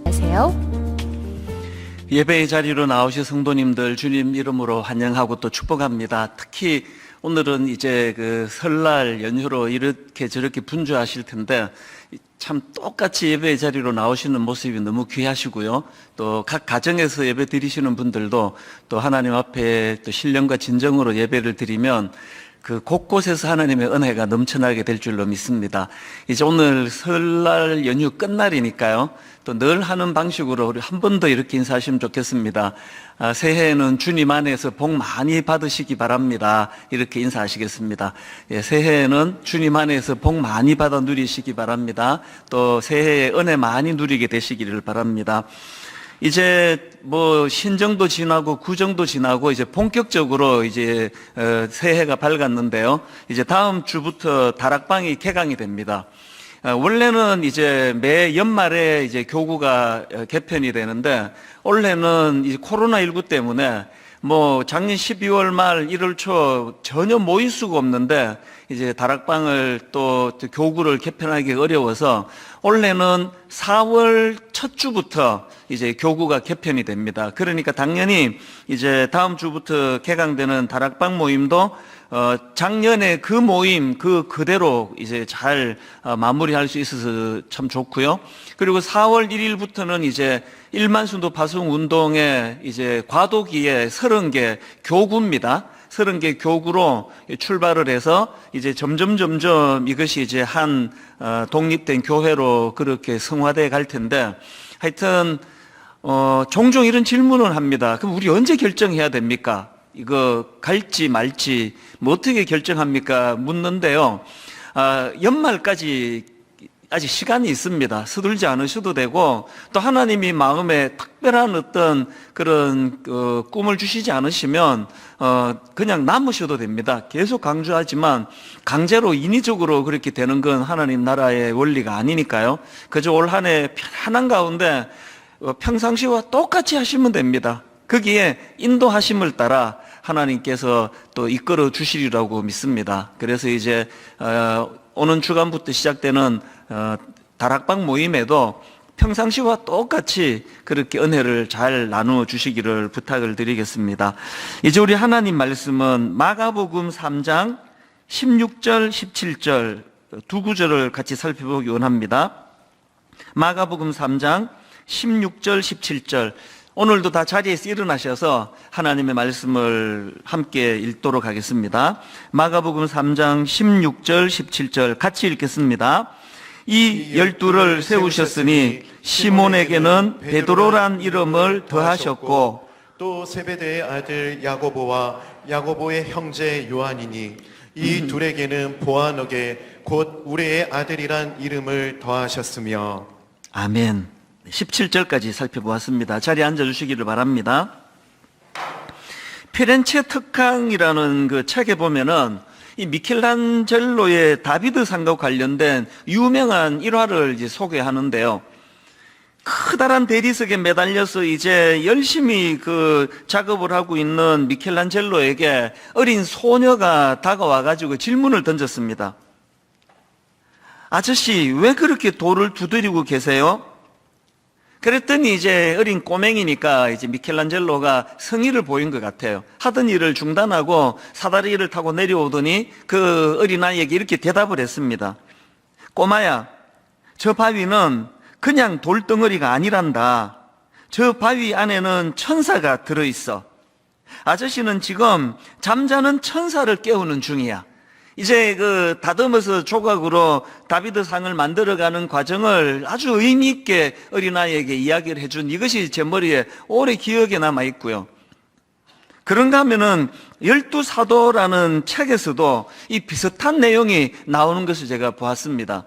하세요. 예배의 자리로 나오신 성도님들 주님 이름으로 환영하고 또 축복합니다. 특히 오늘은 이제 그 설날 연휴로 이렇게 저렇게 분주하실 텐데 참 똑같이 예배의 자리로 나오시는 모습이 너무 귀하시고요. 또 각 가정에서 예배 드리시는 분들도 또 하나님 앞에 또 신령과 진정으로 예배를 드리면 그 곳곳에서 하나님의 은혜가 넘쳐나게 될 줄로 믿습니다. 이제 오늘 설날 연휴 끝날이니까요. 또 늘 하는 방식으로 우리 한 번 더 이렇게 인사하시면 좋겠습니다. 새해에는 주님 안에서 복 많이 받으시기 바랍니다. 이렇게 인사하시겠습니다. 예, 새해에는 주님 안에서 복 많이 받아 누리시기 바랍니다. 또 새해에 은혜 많이 누리게 되시기를 바랍니다. 이제 뭐 신정도 지나고 구정도 지나고 이제 본격적으로 이제 새해가 밝았는데요. 이제 다음 주부터 다락방이 개강이 됩니다. 원래는 이제 매 연말에 이제 교구가 개편이 되는데 올해는 이제 코로나19 때문에 뭐 작년 12월 말 1월 초 전혀 모일 수가 없는데 이제 다락방을 또 교구를 개편하기 어려워서 올해는 4월 첫 주부터 이제 교구가 개편이 됩니다. 그러니까 당연히 이제 다음 주부터 개강되는 다락방 모임도 작년에 그 모임 그대로 이제 잘 마무리할 수 있어서 참 좋고요. 그리고 4월 1일부터는 이제 1만 순도 파송 운동의 이제 과도기에 30개 교구입니다. 30개 교구로 출발을 해서 이제 점점 이것이 이제 한 독립된 교회로 그렇게 성화돼 갈 텐데 하여튼 종종 이런 질문을 합니다. 그럼 우리 언제 결정해야 됩니까? 이거 갈지 말지 뭐 어떻게 결정합니까? 묻는데요. 연말까지 아직 시간이 있습니다. 서둘지 않으셔도 되고 또 하나님이 마음에 특별한 어떤 그런 꿈을 주시지 않으시면 그냥 남으셔도 됩니다. 계속 강조하지만 강제로 인위적으로 그렇게 되는 건 하나님 나라의 원리가 아니니까요. 그저 올 한 해 편안한 가운데 평상시와 똑같이 하시면 됩니다. 거기에 인도하심을 따라 하나님께서 또 이끌어 주시리라고 믿습니다. 그래서 이제 오는 주간부터 시작되는 다락방 모임에도 평상시와 똑같이 그렇게 은혜를 잘 나누어 주시기를 부탁을 드리겠습니다. 이제 우리 하나님 말씀은 마가복음 3장 16절 17절 두 구절을 같이 살펴보기 원합니다. 마가복음 3장 16절 17절 오늘도 다 자리에서 일어나셔서 하나님의 말씀을 함께 읽도록 하겠습니다. 마가복음 3장 16절 17절 같이 읽겠습니다. 이 12를 세우셨으니 시몬에게는 베드로란 이름을 더하셨고 또 세베대의 아들 야고보와 야고보의 형제 요한이니 이 둘에게는 보아너게 곧 우레의 아들이란 이름을 더하셨으며 아멘. 17절까지 살펴보았습니다. 자리에 앉아주시기를 바랍니다. 피렌체 특강이라는 그 책에 보면은 이 미켈란젤로의 다비드상과 관련된 유명한 일화를 이제 소개하는데요. 커다란 대리석에 매달려서 이제 열심히 그 작업을 하고 있는 미켈란젤로에게 어린 소녀가 다가와가지고 질문을 던졌습니다. 아저씨, 왜 그렇게 돌을 두드리고 계세요? 그랬더니 이제 어린 꼬맹이니까 이제 미켈란젤로가 성의를 보인 것 같아요. 하던 일을 중단하고 사다리를 타고 내려오더니 그 어린아이에게 이렇게 대답을 했습니다. 꼬마야, 저 바위는 그냥 돌덩어리가 아니란다. 저 바위 안에는 천사가 들어있어. 아저씨는 지금 잠자는 천사를 깨우는 중이야. 이제 그 다듬어서 조각으로 다비드상을 만들어가는 과정을 아주 의미 있게 어린아이에게 이야기를 해준 이것이 제 머리에 오래 기억에 남아 있고요. 그런가 하면은 12사도라는 책에서도 이 비슷한 내용이 나오는 것을 제가 보았습니다.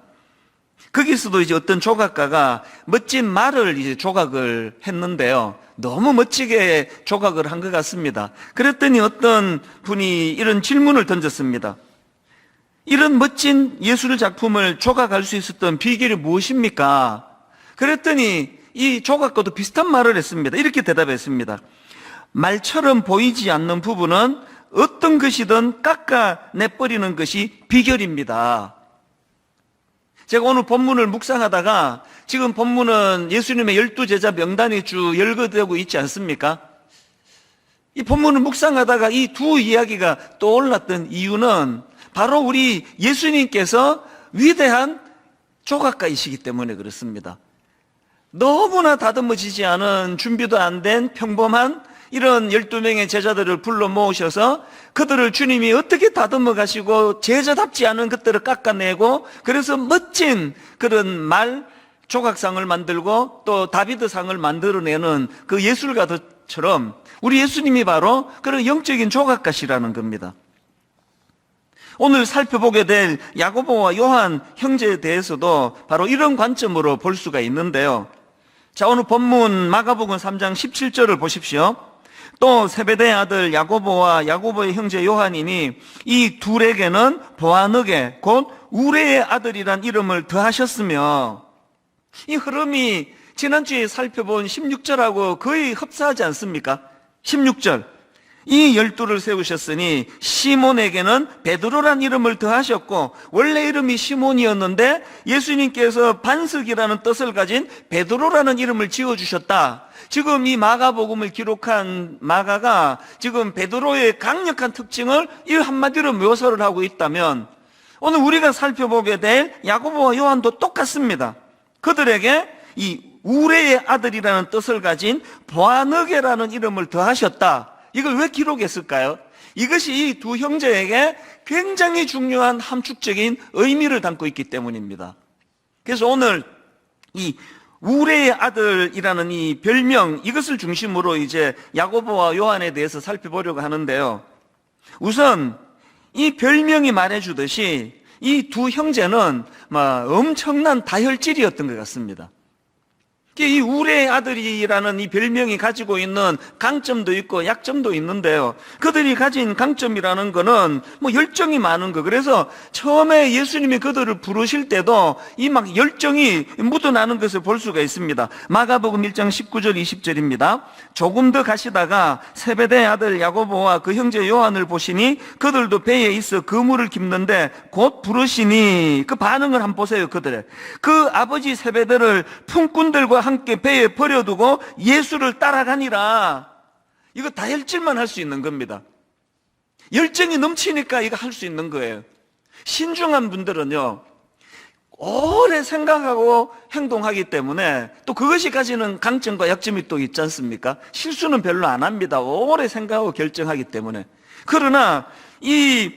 거기서도 이제 어떤 조각가가 멋진 말을 이제 조각을 했는데요. 너무 멋지게 조각을 한 것 같습니다. 그랬더니 어떤 분이 이런 질문을 던졌습니다. 이런 멋진 예술 작품을 조각할 수 있었던 비결이 무엇입니까? 그랬더니 이 조각가도 비슷한 말을 했습니다. 이렇게 대답했습니다. 말처럼 보이지 않는 부분은 어떤 것이든 깎아내버리는 것이 비결입니다. 제가 오늘 본문을 묵상하다가 지금 본문은 예수님의 12제자 명단이 쭉 열거되고 있지 않습니까? 이 본문을 묵상하다가 이 두 이야기가 떠올랐던 이유는 바로 우리 예수님께서 위대한 조각가이시기 때문에 그렇습니다. 너무나 다듬어지지 않은, 준비도 안 된 평범한 이런 12명의 제자들을 불러 모으셔서 그들을 주님이 어떻게 다듬어 가시고 제자답지 않은 것들을 깎아내고, 그래서 멋진 그런 말 조각상을 만들고 또 다비드상을 만들어내는 그 예술가들처럼 우리 예수님이 바로 그런 영적인 조각가시라는 겁니다. 오늘 살펴보게 될 야고보와 요한 형제에 대해서도 바로 이런 관점으로 볼 수가 있는데요. 자, 오늘 본문 마가복음 3장 17절을 보십시오. 또 세베대의 아들 야고보와 야고보의 형제 요한이니 이 둘에게는 보아너게 곧 우레의 아들이란 이름을 더하셨으며, 이 흐름이 지난주에 살펴본 16절하고 거의 흡사하지 않습니까? 16절, 이 12를 세우셨으니 시몬에게는 베드로란 이름을 더하셨고, 원래 이름이 시몬이었는데 예수님께서 반석이라는 뜻을 가진 베드로라는 이름을 지어주셨다. 지금 이 마가복음을 기록한 마가가 지금 베드로의 강력한 특징을 이 한마디로 묘사를 하고 있다면, 오늘 우리가 살펴보게 될 야고보와 요한도 똑같습니다. 그들에게 이 우레의 아들이라는 뜻을 가진 보아너게라는 이름을 더하셨다. 이걸 왜 기록했을까요? 이것이 이 두 형제에게 굉장히 중요한 함축적인 의미를 담고 있기 때문입니다. 그래서 오늘 이 우레의 아들이라는 이 별명, 이것을 중심으로 이제 야고보와 요한에 대해서 살펴보려고 하는데요. 우선 이 별명이 말해주듯이 이 두 형제는 엄청난 다혈질이었던 것 같습니다. 이 우레의 아들이라는 이 별명이 가지고 있는 강점도 있고 약점도 있는데요. 그들이 가진 강점이라는 거는 열정이 많은 거. 그래서 처음에 예수님이 그들을 부르실 때도 이 막 열정이 묻어나는 것을 볼 수가 있습니다. 마가복음 1장 19절 20절입니다. 조금 더 가시다가 세베대의 아들 야고보와 그 형제 요한을 보시니 그들도 배에 있어 그물을 깁는데 곧 부르시니, 그 반응을 한번 보세요. 그들의 그 아버지 세베대를 품꾼들과 함께 배에 버려두고 예수를 따라가니라. 이거 다혈질만 할 수 있는 겁니다. 열정이 넘치니까 이거 할 수 있는 거예요. 신중한 분들은요, 오래 생각하고 행동하기 때문에 또 그것이 가지는 강점과 약점이 또 있지 않습니까? 실수는 별로 안 합니다. 오래 생각하고 결정하기 때문에. 그러나 이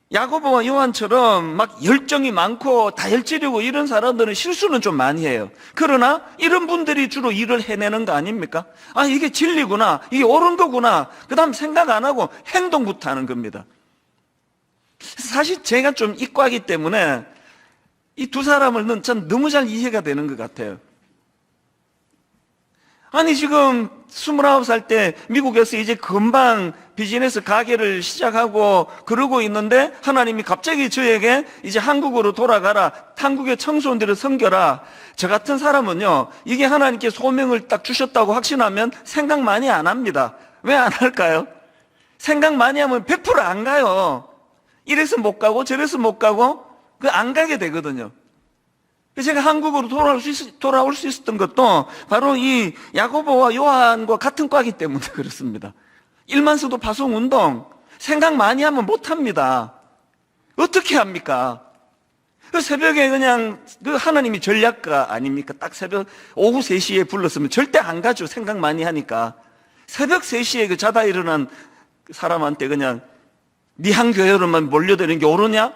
야고보와 요한처럼 막 열정이 많고 다혈질이고 이런 사람들은 실수는 좀 많이 해요. 그러나 이런 분들이 주로 일을 해내는 거 아닙니까? 아, 이게 진리구나, 이게 옳은 거구나, 그 다음 생각 안 하고 행동부터 하는 겁니다. 사실 제가 좀 이과이기 때문에 이 두 사람은 전 너무 잘 이해가 되는 것 같아요. 아니, 지금 29살 때 미국에서 이제 금방 비즈니스 가게를 시작하고 그러고 있는데 하나님이 갑자기 저에게 이제 한국으로 돌아가라, 한국의 청소년들을 섬겨라. 저 같은 사람은요, 이게 하나님께 소명을 딱 주셨다고 확신하면 생각 많이 안 합니다. 왜 안 할까요? 생각 많이 하면 100% 안 가요. 이래서 못 가고 저래서 못 가고 안 가게 되거든요. 제가 한국으로 돌아올 수 있었던 것도 바로 이 야고보와 요한과 같은 과이기 때문에 그렇습니다. 일만서도 파송운동 생각 많이 하면 못합니다. 어떻게 합니까? 그 새벽에 그냥 그 하나님이 전략가 아닙니까? 딱 새벽 오후 3시에 불렀으면 절대 안 가죠. 생각 많이 하니까. 새벽 3시에 그 자다 일어난 사람한테 그냥 네 한 교회로만 몰려드는 게 옳으냐?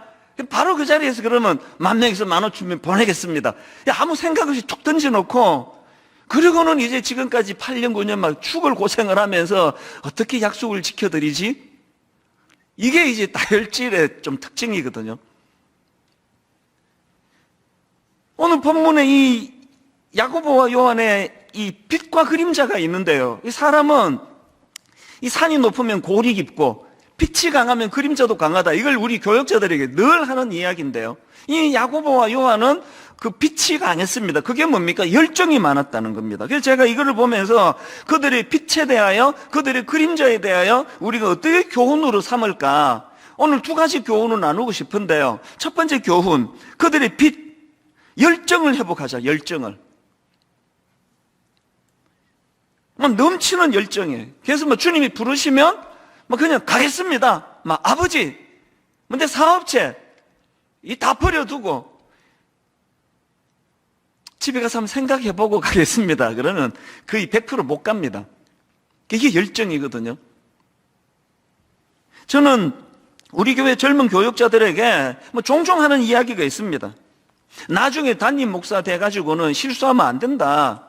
바로 그 자리에서 그러면 10,000명에서 15,000명 보내겠습니다. 아무 생각 없이 툭 던져놓고, 그리고는 이제 지금까지 8년, 9년 막 죽을 고생을 하면서 어떻게 약속을 지켜드리지? 이게 이제 다혈질의 좀 특징이거든요. 오늘 본문에 이 야고보와 요한의 이 빛과 그림자가 있는데요. 이 사람은 이 산이 높으면 골이 깊고 빛이 강하면 그림자도 강하다. 이걸 우리 교역자들에게 늘 하는 이야기인데요. 이 야고보와 요한은 그 빛이 강했습니다. 그게 뭡니까? 열정이 많았다는 겁니다. 그래서 제가 이거를 보면서 그들의 빛에 대하여, 그들의 그림자에 대하여 우리가 어떻게 교훈으로 삼을까? 오늘 2가지 교훈을 나누고 싶은데요. 첫 번째 교훈, 그들의 빛, 열정을 회복하자. 열정을. 막 넘치는 열정이에요. 그래서 뭐 주님이 부르시면 막 그냥 가겠습니다. 막 아버지, 근데 사업체 이 다 버려두고 집에 가서 한번 생각해보고 가겠습니다. 그러면 거의 100% 못 갑니다. 이게 열정이거든요. 저는 우리 교회 젊은 교육자들에게 뭐 종종 하는 이야기가 있습니다. 나중에 담임 목사 돼가지고는 실수하면 안 된다.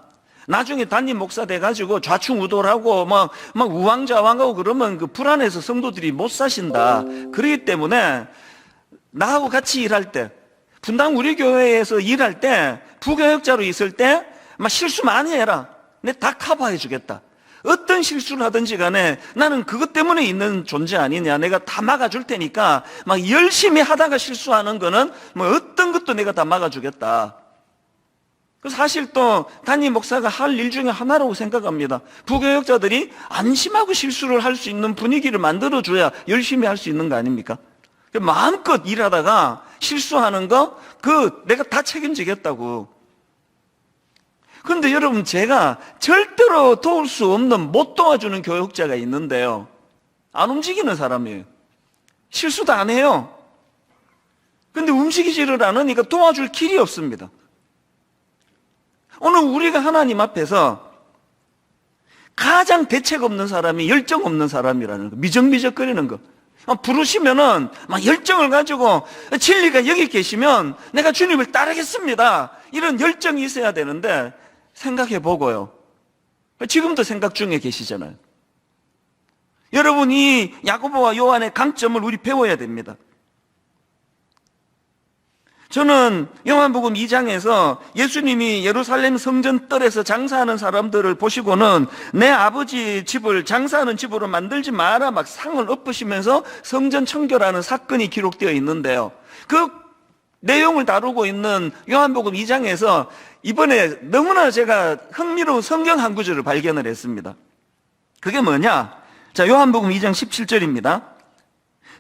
나중에 담임 목사 돼가지고 좌충우돌하고 막 우왕좌왕하고 그러면 그 불안해서 성도들이 못 사신다. 그렇기 때문에 나하고 같이 일할 때, 분당 우리 교회에서 일할 때, 부교역자로 있을 때 막 실수 많이 해라. 내 다 커버해 주겠다. 어떤 실수를 하든지 간에 나는 그것 때문에 있는 존재 아니냐. 내가 다 막아줄 테니까 막 열심히 하다가 실수하는 거는 뭐 어떤 것도 내가 다 막아주겠다. 사실 또 담임 목사가 할 일 중에 하나라고 생각합니다. 부교역자들이 안심하고 실수를 할 수 있는 분위기를 만들어줘야 열심히 할 수 있는 거 아닙니까? 마음껏 일하다가 실수하는 거, 내가 다 책임지겠다고. 그런데 여러분, 제가 절대로 도울 수 없는 못 도와주는 교육자가 있는데요. 안 움직이는 사람이에요. 실수도 안 해요. 근데 움직이지를 않으니까 도와줄 길이 없습니다. 오늘 우리가 하나님 앞에서 가장 대책 없는 사람이 열정 없는 사람이라는 거, 미적미적거리는 거. 부르시면은 막 열정을 가지고 진리가 여기 계시면 내가 주님을 따르겠습니다. 이런 열정이 있어야 되는데 생각해 보고요. 지금도 생각 중에 계시잖아요. 여러분이 야고보와 요한의 강점을 우리 배워야 됩니다. 저는 요한복음 2장에서 예수님이 예루살렘 성전 뜰에서 장사하는 사람들을 보시고는 내 아버지 집을 장사하는 집으로 만들지 마라 막 상을 엎으시면서 성전 청결하는 사건이 기록되어 있는데요. 그 내용을 다루고 있는 요한복음 2장에서 이번에 너무나 제가 흥미로운 성경 한 구절을 발견을 했습니다. 그게 뭐냐? 자, 요한복음 2장 17절입니다.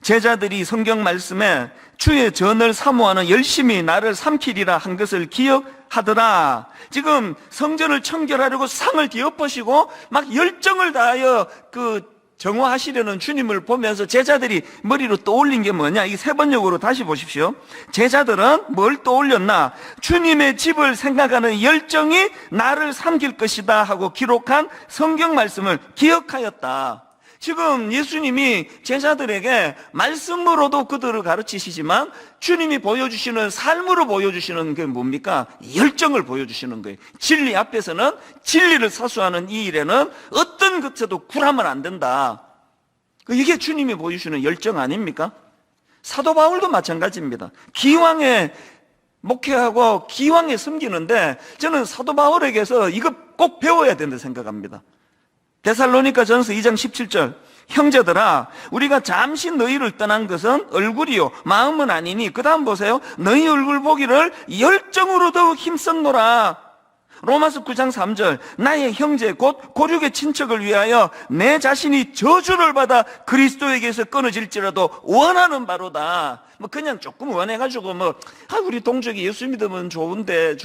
제자들이 성경 말씀에 주의 전을 사모하는 열심히 나를 삼키리라 한 것을 기억하더라. 지금 성전을 청결하려고 상을 뒤엎으시고 막 열정을 다하여 정화하시려는 주님을 보면서 제자들이 머리로 떠올린 게 뭐냐? 이 세 번역으로 다시 보십시오. 제자들은 뭘 떠올렸나? 주님의 집을 생각하는 열정이 나를 삼킬 것이다 하고 기록한 성경 말씀을 기억하였다. 지금 예수님이 제자들에게 말씀으로도 그들을 가르치시지만 주님이 보여주시는 삶으로 보여주시는 게 뭡니까? 열정을 보여주시는 거예요. 진리 앞에서는 진리를 사수하는 이 일에는 어떤 것에도 굴하면 안 된다. 이게 주님이 보여주시는 열정 아닙니까? 사도 바울도 마찬가지입니다. 기왕에 목회하고 기왕에 섬기는데 저는 사도 바울에게서 이거 꼭 배워야 된다 생각합니다. 데살로니가 전서 2장 17절 형제들아 우리가 잠시 너희를 떠난 것은 얼굴이요 마음은 아니니 그 다음 보세요. 너희 얼굴 보기를 열정으로 더욱 힘썼노라. 로마서 9장 3절 나의 형제 곧 고륙의 친척을 위하여 내 자신이 저주를 받아 그리스도에게서 끊어질지라도 원하는 바로다. 그냥 조금 원해가지고 우리 동족이 예수 믿으면 좋은데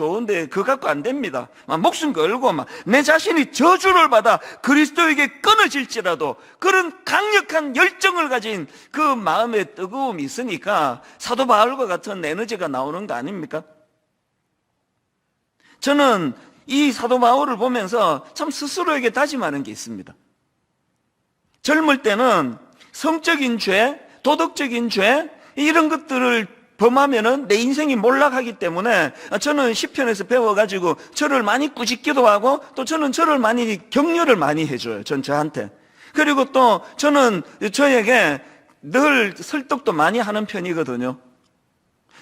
그거 갖고 안 됩니다. 목숨 걸고 내 자신이 저주를 받아 그리스도에게 끊어질지라도 그런 강력한 열정을 가진 그 마음의 뜨거움이 있으니까 사도 바울과 같은 에너지가 나오는 거 아닙니까? 저는 이 사도 바울을 보면서 참 스스로에게 다짐하는 게 있습니다. 젊을 때는 성적인 죄, 도덕적인 죄 이런 것들을 범하면은 내 인생이 몰락하기 때문에 저는 시편에서 배워가지고 저를 많이 꾸짖기도 하고 또 저는 저를 많이 격려를 많이 해줘요. 저한테. 그리고 또 저는 저에게 늘 설득도 많이 하는 편이거든요.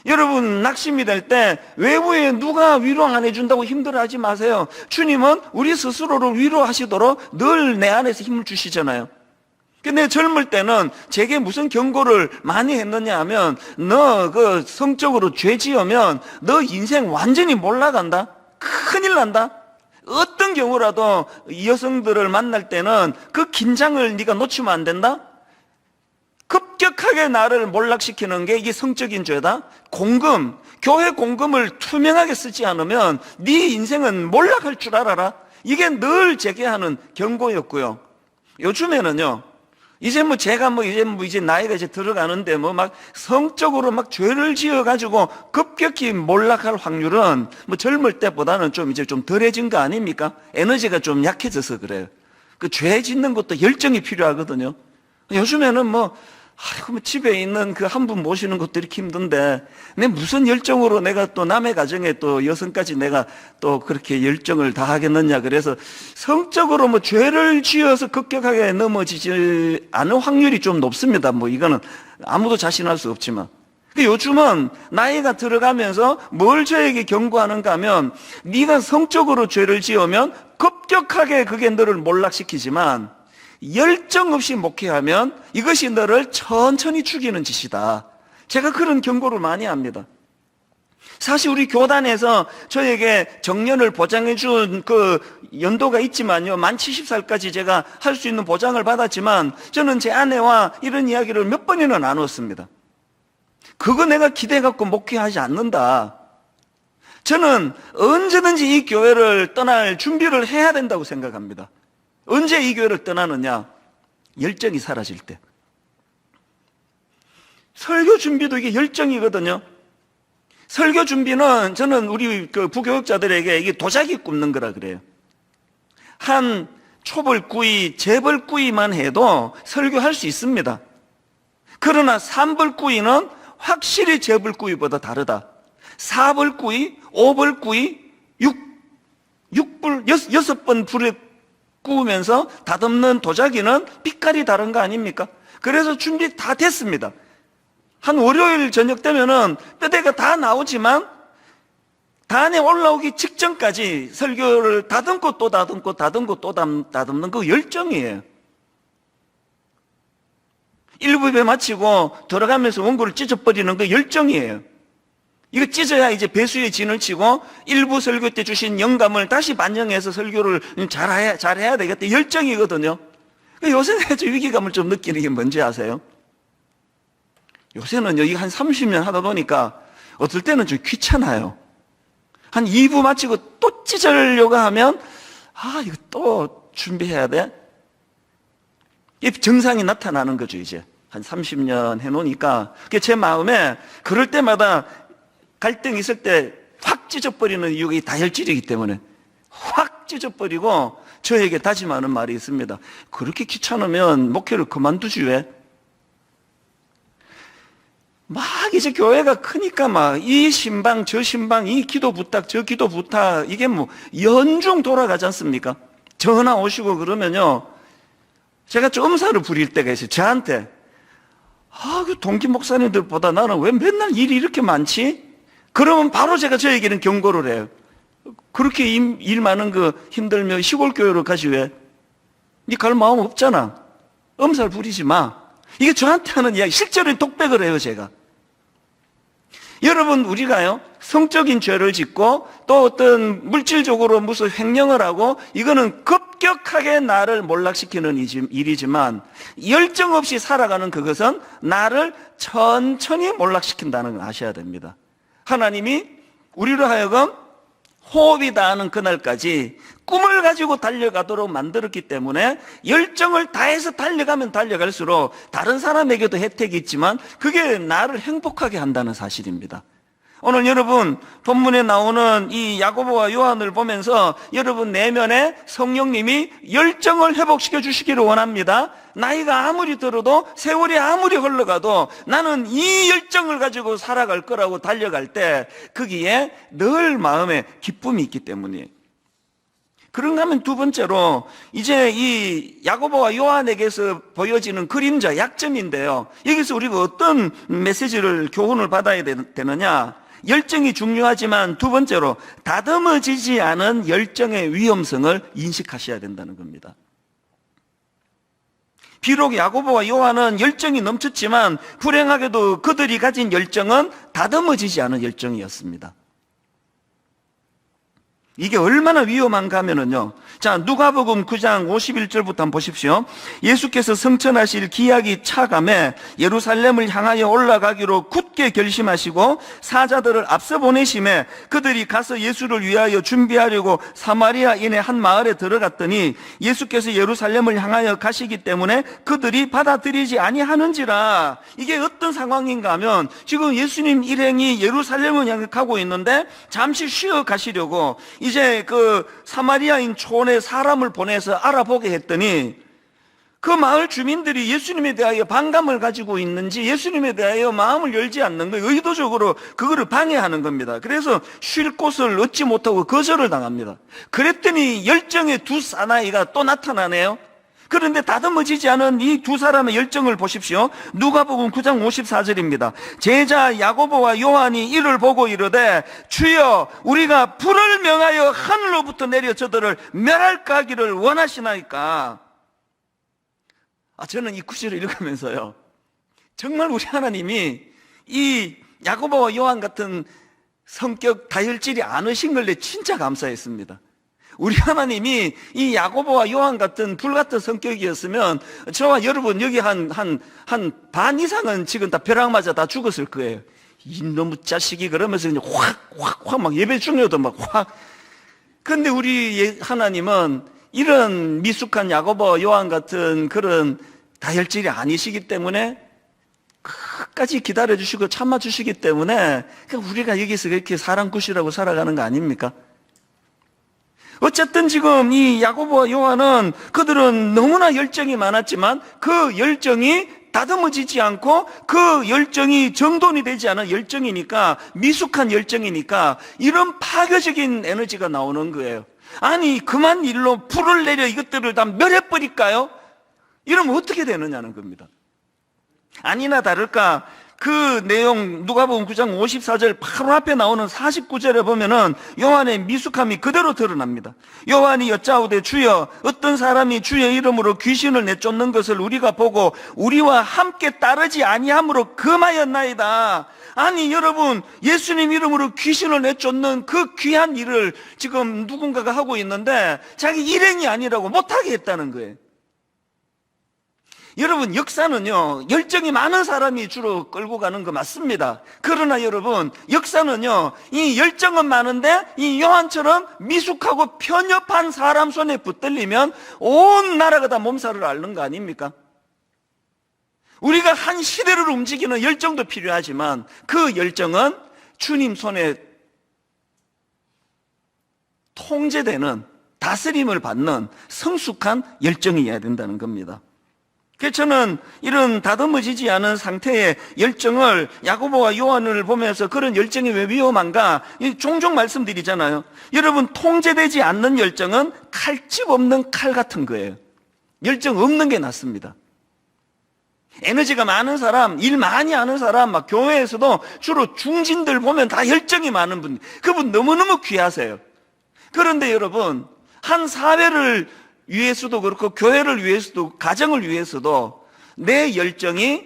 여러분 낙심이 될 때 외부에 누가 위로 안 해준다고 힘들어하지 마세요. 주님은 우리 스스로를 위로하시도록 늘 내 안에서 힘을 주시잖아요. 근데 젊을 때는 제게 무슨 경고를 많이 했느냐 하면 너 성적으로 죄 지으면 너 인생 완전히 몰락한다. 큰일 난다. 어떤 경우라도 이 여성들을 만날 때는 그 긴장을 네가 놓치면 안 된다. 급격하게 나를 몰락시키는 게 이게 성적인 죄다. 공금, 교회 공금을 투명하게 쓰지 않으면 네 인생은 몰락할 줄 알아라. 이게 늘 제게 하는 경고였고요. 요즘에는요, 이제 나이가 이제 들어가는데 막 성적으로 막 죄를 지어가지고 급격히 몰락할 확률은 젊을 때보다는 좀 이제 좀 덜해진 거 아닙니까? 에너지가 좀 약해져서 그래요. 그 죄 짓는 것도 열정이 필요하거든요. 요즘에는 집에 있는 그 한 분 모시는 것도 이렇게 힘든데, 내 무슨 열정으로 내가 또 남의 가정에 또 여성까지 내가 또 그렇게 열정을 다하겠느냐. 그래서 성적으로 죄를 지어서 급격하게 넘어지지 않을 확률이 좀 높습니다. 이거는 아무도 자신할 수 없지만. 요즘은 나이가 들어가면서 뭘 저에게 경고하는가 하면, 네가 성적으로 죄를 지으면 급격하게 그게 너를 몰락시키지만, 열정 없이 목회하면 이것이 너를 천천히 죽이는 짓이다. 제가 그런 경고를 많이 합니다. 사실 우리 교단에서 저에게 정년을 보장해 준 그 연도가 있지만요, 만 70살까지 제가 할 수 있는 보장을 받았지만, 저는 제 아내와 이런 이야기를 몇 번이나 나눴습니다. 그거 내가 기대 갖고 목회하지 않는다. 저는 언제든지 이 교회를 떠날 준비를 해야 된다고 생각합니다. 언제 이 교회를 떠나느냐? 열정이 사라질 때. 설교 준비도 이게 열정이거든요. 설교 준비는 저는 우리 그 부교육자들에게 이게 도자기 굽는 거라 그래요. 한 초벌구이, 재벌구이만 해도 설교할 수 있습니다. 그러나 삼벌구이는 확실히 재벌구이보다 다르다. 4벌구이, 5벌구이, 6번 불에 구우면서 다듬는 도자기는 빛깔이 다른 거 아닙니까? 그래서 준비 다 됐습니다. 한 월요일 저녁 되면은 뼈대가 다 나오지만 단에 올라오기 직전까지 설교를 다듬고 또 다듬고 다듬고 또 다듬는 그 열정이에요. 1부 예배 마치고 돌아가면서 원고를 찢어버리는 그 열정이에요. 이거 찢어야 이제 배수의 진을 치고 일부 설교 때 주신 영감을 다시 반영해서 설교를 잘해야 되겠다. 열정이거든요. 요새 좀 위기감을 좀 느끼는 게 뭔지 아세요? 요새는 여기 한 30년 하다 보니까 어떨 때는 좀 귀찮아요. 한 2부 마치고 또 찢으려고 하면 이거 또 준비해야 돼? 이 증상이 나타나는 거죠, 이제. 한 30년 해놓으니까. 제 마음에 그럴 때마다 갈등이 있을 때 확 찢어버리는 이유가 이 다혈질이기 때문에 확 찢어버리고 저에게 다짐하는 말이 있습니다. 그렇게 귀찮으면 목회를 그만두지 왜? 이제 교회가 크니까 이 신방 저 신방 이 기도 부탁 저 기도 부탁 이게 연중 돌아가지 않습니까? 전화 오시고 그러면요, 제가 좀 엄살을 부릴 때가 있어요. 저한테 그 동기 목사님들보다 나는 왜 맨날 일이 이렇게 많지? 그러면 바로 제가 저에게는 경고를 해요. 그렇게 일 많은 거 힘들면 시골 교회로 가지 왜? 니 갈 마음 없잖아. 엄살 부리지 마. 이게 저한테 하는 이야기, 실제로 독백을 해요, 제가. 여러분, 우리가요, 성적인 죄를 짓고 또 어떤 물질적으로 무슨 횡령을 하고 이거는 급격하게 나를 몰락시키는 일이지만 열정 없이 살아가는 그것은 나를 천천히 몰락시킨다는 걸 아셔야 됩니다. 하나님이 우리로 하여금 호흡이 다하는 그날까지 꿈을 가지고 달려가도록 만들었기 때문에 열정을 다해서 달려가면 달려갈수록 다른 사람에게도 혜택이 있지만 그게 나를 행복하게 한다는 사실입니다. 오늘 여러분 본문에 나오는 이 야고보와 요한을 보면서 여러분 내면에 성령님이 열정을 회복시켜 주시기를 원합니다. 나이가 아무리 들어도 세월이 아무리 흘러가도 나는 이 열정을 가지고 살아갈 거라고 달려갈 때 거기에 늘 마음에 기쁨이 있기 때문이에요. 그런가 하면 두 번째로 이제 이 야고보와 요한에게서 보여지는 그림자, 약점인데요. 여기서 우리가 어떤 메시지를 교훈을 받아야 되느냐? 열정이 중요하지만 두 번째로 다듬어지지 않은 열정의 위험성을 인식하셔야 된다는 겁니다. 비록 야고보와 요한은 열정이 넘쳤지만 불행하게도 그들이 가진 열정은 다듬어지지 않은 열정이었습니다. 이게 얼마나 위험한가 하면은요. 자, 누가복음 9장 51절부터 한번 보십시오. 예수께서 성천하실 기약이 차감해 예루살렘을 향하여 올라가기로 굳게 결심하시고 사자들을 앞서 보내심에 그들이 가서 예수를 위하여 준비하려고 사마리아인의 한 마을에 들어갔더니 예수께서 예루살렘을 향하여 가시기 때문에 그들이 받아들이지 아니하는지라. 이게 어떤 상황인가 하면 지금 예수님 일행이 예루살렘을 향해 가고 있는데 잠시 쉬어 가시려고 이제 그 사마리아인 촌에 사람을 보내서 알아보게 했더니 그 마을 주민들이 예수님에 대하여 반감을 가지고 있는지 예수님에 대하여 마음을 열지 않는 거예요. 의도적으로 그거를 방해하는 겁니다. 그래서 쉴 곳을 얻지 못하고 거절을 당합니다. 그랬더니 열정의 두 사나이가 또 나타나네요. 그런데 다듬어지지 않은 이 두 사람의 열정을 보십시오. 누가복음 9장 54절입니다. 제자 야고보와 요한이 이를 보고 이르되 주여 우리가 불을 명하여 하늘로부터 내려 저들을 멸할까 하기를 원하시나이까. 저는 이 구절을 읽으면서요, 정말 우리 하나님이 이 야고보와 요한 같은 성격 다혈질이 않으신 걸 내 진짜 감사했습니다. 우리 하나님이 이 야고보와 요한 같은 불 같은 성격이었으면 저와 여러분 여기 한 반 이상은 지금 다 벼락 맞아 다 죽었을 거예요. 이놈의 자식이 그러면서 그냥 확 막 예배 중에도 막 확. 근데 우리 하나님은 이런 미숙한 야고보와 요한 같은 그런 다혈질이 아니시기 때문에 끝까지 기다려주시고 참아주시기 때문에 우리가 여기서 그렇게 사람 굿이라고 살아가는 거 아닙니까? 어쨌든 지금 이 야고보와 요한은 그들은 너무나 열정이 많았지만 그 열정이 다듬어지지 않고 그 열정이 정돈이 되지 않은 열정이니까, 미숙한 열정이니까 이런 파괴적인 에너지가 나오는 거예요. 아니 그만 일로 불을 내려 이것들을 다 멸해버릴까요? 이러면 어떻게 되느냐는 겁니다. 아니나 다를까 그 내용 누가복음 9장 54절 바로 앞에 나오는 49절에 보면은 요한의 미숙함이 그대로 드러납니다. 요한이 여짜오되 주여 어떤 사람이 주의 이름으로 귀신을 내쫓는 것을 우리가 보고 우리와 함께 따르지 아니함으로 금하였나이다. 아니 여러분, 예수님 이름으로 귀신을 내쫓는 그 귀한 일을 지금 누군가가 하고 있는데 자기 일행이 아니라고 못하게 했다는 거예요. 여러분, 역사는요 열정이 많은 사람이 주로 끌고 가는 거 맞습니다. 그러나 여러분, 역사는요 이 열정은 많은데 이 요한처럼 미숙하고 편협한 사람 손에 붙들리면 온 나라가 다 몸살을 앓는 거 아닙니까? 우리가 한 시대를 움직이는 열정도 필요하지만 그 열정은 주님 손에 통제되는, 다스림을 받는 성숙한 열정이어야 된다는 겁니다. 그래서 저는 이런 다듬어지지 않은 상태의 열정을, 야고보와 요한을 보면서 그런 열정이 왜 위험한가 종종 말씀드리잖아요. 여러분, 통제되지 않는 열정은 칼집 없는 칼 같은 거예요. 열정 없는 게 낫습니다. 에너지가 많은 사람, 일 많이 하는 사람, 막 교회에서도 주로 중진들 보면 다 열정이 많은 분, 그분 너무너무 귀하세요. 그런데 여러분, 한 사회를 위해서도 그렇고 교회를 위해서도 가정을 위해서도 내 열정이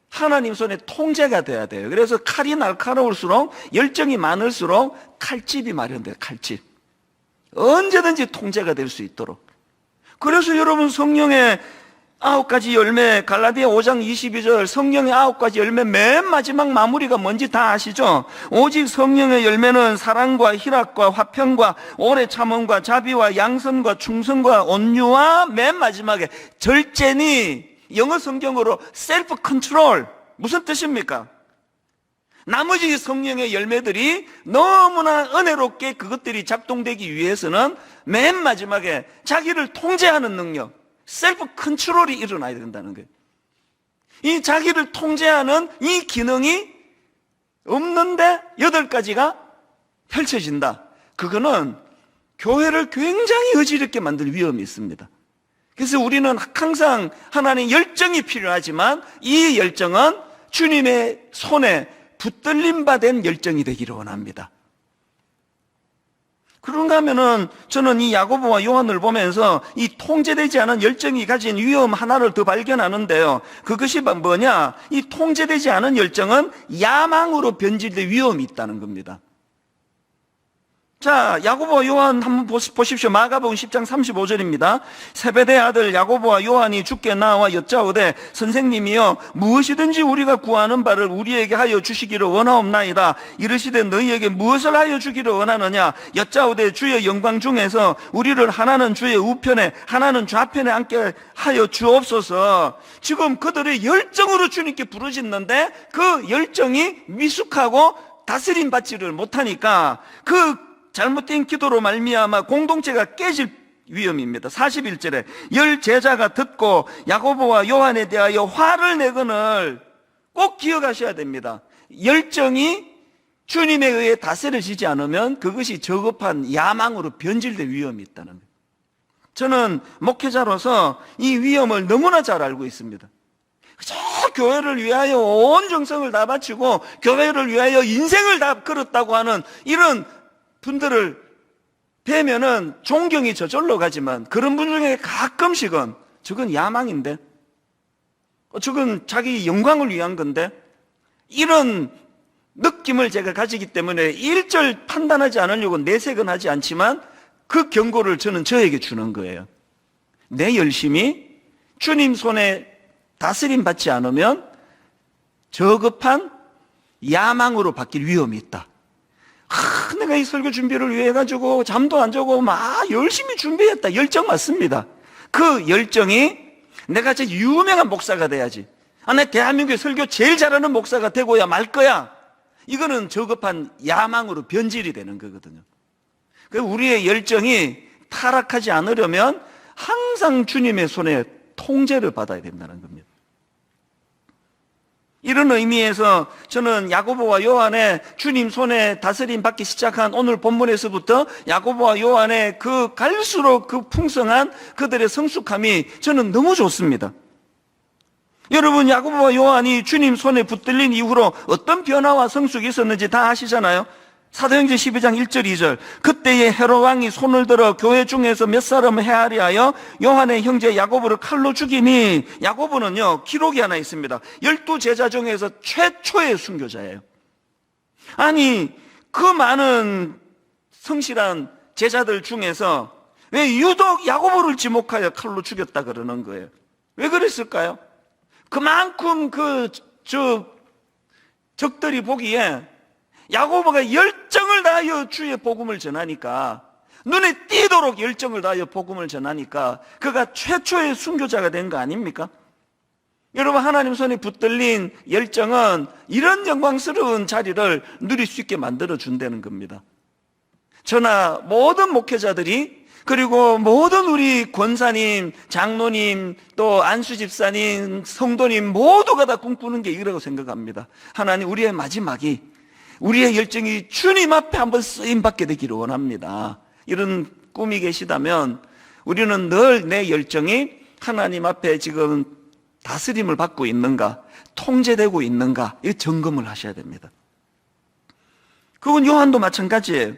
하나님 손에 통제가 돼야 돼요. 그래서 칼이 날카로울수록, 열정이 많을수록 칼집이 마련돼요. 칼집. 언제든지 통제가 될 수 있도록. 그래서 여러분, 성령의 9가지 열매, 갈라디아 5장 22절 성령의 9가지 열매 맨 마지막 마무리가 뭔지 다 아시죠? 오직 성령의 열매는 사랑과 희락과 화평과 오래 참음과 자비와 양선과 충성과 온유와 맨 마지막에 절제니, 영어 성경으로 셀프 컨트롤. 무슨 뜻입니까? 나머지 성령의 열매들이 너무나 은혜롭게 그것들이 작동되기 위해서는 맨 마지막에 자기를 통제하는 능력, 셀프 컨트롤이 일어나야 된다는 거예요. 이 자기를 통제하는 이 기능이 없는데 8가지가 펼쳐진다. 그거는 교회를 굉장히 어지럽게 만들 위험이 있습니다. 그래서 우리는 항상 하나님의 열정이 필요하지만 이 열정은 주님의 손에 붙들림 받은 열정이 되기를 원합니다. 그런가 하면은 저는 이 야고보와 요한을 보면서 이 통제되지 않은 열정이 가진 위험 하나를 더 발견하는데요. 그것이 뭐냐? 이 통제되지 않은 열정은 야망으로 변질될 위험이 있다는 겁니다. 자, 야고보와 요한 한번 보십시오. 마가복음 10장 35절입니다. 세베대 아들 야고보와 요한이 주께 나와 여짜오되 선생님이여 무엇이든지 우리가 구하는 바를 우리에게 하여 주시기를 원하옵나이다. 이르시되 너희에게 무엇을 하여 주기를 원하느냐. 여짜오되 주의 영광 중에서 우리를 하나는 주의 우편에 하나는 좌편에 앉게 하여 주옵소서. 지금 그들의 열정으로 주님께 부르짖는데 그 열정이 미숙하고 다스림 받지를 못하니까 그 잘못된 기도로 말미암아 공동체가 깨질 위험입니다. 41절에 열 제자가 듣고 야고보와 요한에 대하여 화를 내거늘 꼭 기억하셔야 됩니다. 열정이 주님에 의해 다스려지지 않으면 그것이 저급한 야망으로 변질될 위험이 있다는 거예요. 저는 목회자로서 이 위험을 너무나 잘 알고 있습니다. 저 교회를 위하여 온 정성을 다 바치고 교회를 위하여 인생을 다 걸었다고 하는 이런 분들을 뵈면은 존경이 저절로 가지만 그런 분 중에 가끔씩은 저건 야망인데, 저건 자기 영광을 위한 건데, 이런 느낌을 제가 가지기 때문에 일절 판단하지 않으려고 내색은 하지 않지만 그 경고를 저는 저에게 주는 거예요. 내 열심이 주님 손에 다스림 받지 않으면 저급한 야망으로 바뀔 위험이 있다. 내가 이 설교 준비를 위해 가지고 잠도 안 자고 막 열심히 준비했다. 열정 맞습니다. 그 열정이 내가 진짜 유명한 목사가 돼야지. 내 대한민국의 설교 제일 잘하는 목사가 되고야 말 거야. 이거는 저급한 야망으로 변질이 되는 거거든요. 우리의 열정이 타락하지 않으려면 항상 주님의 손에 통제를 받아야 된다는 겁니다. 이런 의미에서 저는 야고보와 요한의 주님 손에 다스림 받기 시작한 오늘 본문에서부터 야고보와 요한의 그 갈수록 그 풍성한 그들의 성숙함이 저는 너무 좋습니다. 여러분, 야고보와 요한이 주님 손에 붙들린 이후로 어떤 변화와 성숙이 있었는지 다 아시잖아요. 사도행전 12장 1절 2절 그때에 헤롯 왕이 손을 들어 교회 중에서 몇 사람을 헤아리 하여 요한의 형제 야고보를 칼로 죽이니, 야고보는요 기록이 하나 있습니다. 12제자 중에서 최초의 순교자예요. 아니 그 많은 성실한 제자들 중에서 왜 유독 야고보를 지목하여 칼로 죽였다 그러는 거예요? 왜 그랬을까요? 그만큼 적들이 보기에 야고보가 열정을 다하여 주의 복음을 전하니까, 눈에 띄도록 열정을 다하여 복음을 전하니까 그가 최초의 순교자가 된 거 아닙니까? 여러분, 하나님 손에 붙들린 열정은 이런 영광스러운 자리를 누릴 수 있게 만들어준다는 겁니다. 저나 모든 목회자들이, 그리고 모든 우리 권사님, 장로님, 또 안수집사님, 성도님 모두가 다 꿈꾸는 게 이거라고 생각합니다. 하나님, 우리의 마지막이 우리의 열정이 주님 앞에 한번 쓰임받게 되기를 원합니다. 이런 꿈이 계시다면 우리는 늘 내 열정이 하나님 앞에 지금 다스림을 받고 있는가, 통제되고 있는가, 이 점검을 하셔야 됩니다. 그건 요한도 마찬가지예요.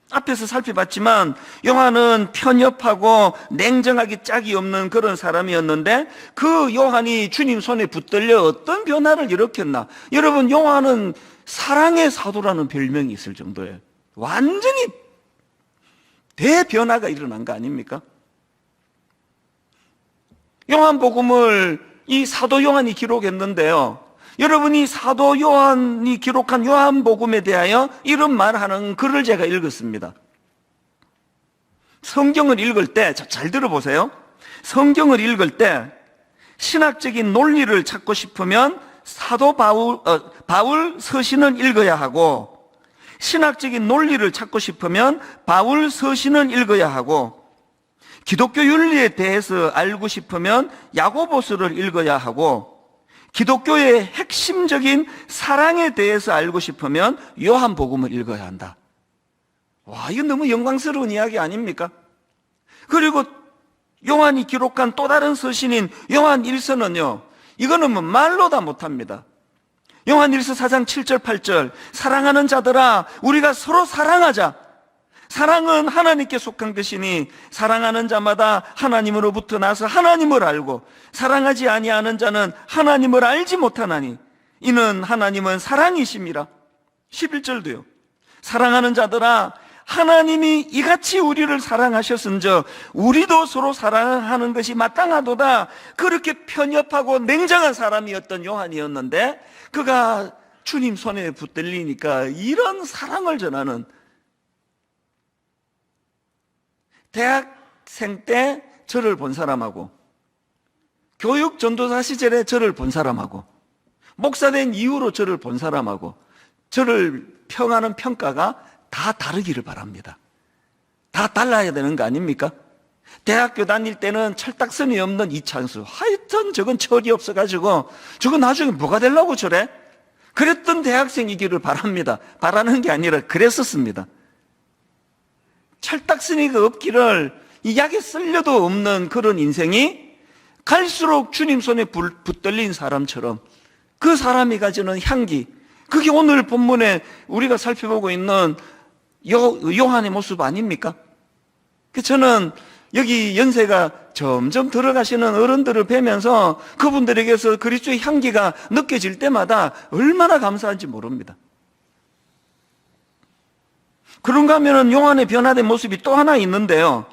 앞에서 살펴봤지만 요한은 편협하고 냉정하기 짝이 없는 그런 사람이었는데 그 요한이 주님 손에 붙들려 어떤 변화를 일으켰나. 여러분, 요한은 사랑의 사도라는 별명이 있을 정도예요. 완전히 대변화가 일어난 거 아닙니까? 요한복음을 이 사도 요한이 기록했는데요, 여러분이 사도 요한이 기록한 요한복음에 대하여 이런 말하는 글을 제가 읽었습니다. 성경을 읽을 때, 잘 들어보세요. 성경을 읽을 때 신학적인 논리를 찾고 싶으면 사도 바울 서신을 읽어야 하고, 신학적인 논리를 찾고 싶으면 바울 서신을 읽어야 하고, 기독교 윤리에 대해서 알고 싶으면 야고보서를 읽어야 하고, 기독교의 핵심적인 사랑에 대해서 알고 싶으면 요한복음을 읽어야 한다. 와, 이건 너무 영광스러운 이야기 아닙니까? 그리고 요한이 기록한 또 다른 서신인 요한 1서는요, 이거는 뭐 말로 다 못합니다. 요한 1서 4장 7절 8절 사랑하는 자들아 우리가 서로 사랑하자. 사랑은 하나님께 속한 것이니 사랑하는 자마다 하나님으로부터 나서 하나님을 알고 사랑하지 아니하는 자는 하나님을 알지 못하나니 이는 하나님은 사랑이심이라. 11절도요. 사랑하는 자들아 하나님이 이같이 우리를 사랑하셨은즉 우리도 서로 사랑하는 것이 마땅하도다. 그렇게 편협하고 냉정한 사람이었던 요한이었는데 그가 주님 손에 붙들리니까 이런 사랑을 전하는, 대학생 때 저를 본 사람하고 교육 전도사 시절에 저를 본 사람하고 목사된 이후로 저를 본 사람하고 저를 평하는 평가가 다 다르기를 바랍니다. 다 달라야 되는 거 아닙니까? 대학교 다닐 때는 철딱선이 없는 이창수, 하여튼 저건 철이 없어가지고 저건 나중에 뭐가 되려고 저래? 그랬던 대학생이기를 바랍니다. 바라는 게 아니라 그랬었습니다. 철딱선이가 없기를 이 약에 쓸려도 없는 그런 인생이 갈수록 주님 손에 붙들린 사람처럼 그 사람이 가지는 향기, 그게 오늘 본문에 우리가 살펴보고 있는 요한의 모습 아닙니까? 저는 여기 연세가 점점 들어가시는 어른들을 뵈면서 그분들에게서 그리스도의 향기가 느껴질 때마다 얼마나 감사한지 모릅니다. 그런가 하면 요한의 변화된 모습이 또 하나 있는데요.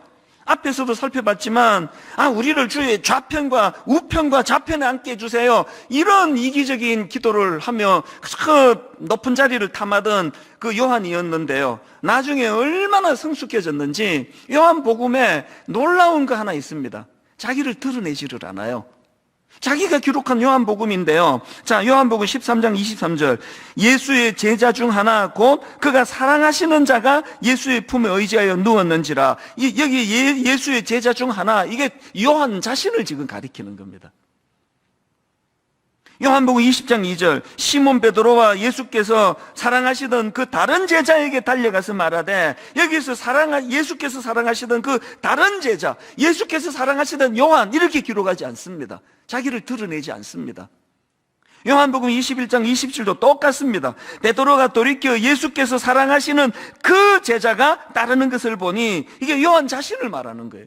앞에서도 살펴봤지만 우리를 주의 좌편과 우편과 좌편에 앉게 해주세요, 이런 이기적인 기도를 하며 그 높은 자리를 탐하던 그 요한이었는데요. 나중에 얼마나 성숙해졌는지 요한복음에 놀라운 거 하나 있습니다. 자기를 드러내지를 않아요. 자기가 기록한 요한복음인데요. 자, 요한복음 13장 23절. 예수의 제자 중 하나 곧 그가 사랑하시는 자가 예수의 품에 의지하여 누웠는지라. 여기 예수의 제자 중 하나, 이게 요한 자신을 지금 가리키는 겁니다. 요한복음 20장 2절. 시몬 베드로와 예수께서 사랑하시던 그 다른 제자에게 달려가서 말하되, 여기서 예수께서 사랑하시던 그 다른 제자, 예수께서 사랑하시던 요한, 이렇게 기록하지 않습니다. 자기를 드러내지 않습니다. 요한복음 21장 27도 똑같습니다. 베드로가 돌이켜 예수께서 사랑하시는 그 제자가 따르는 것을 보니 이게 요한 자신을 말하는 거예요.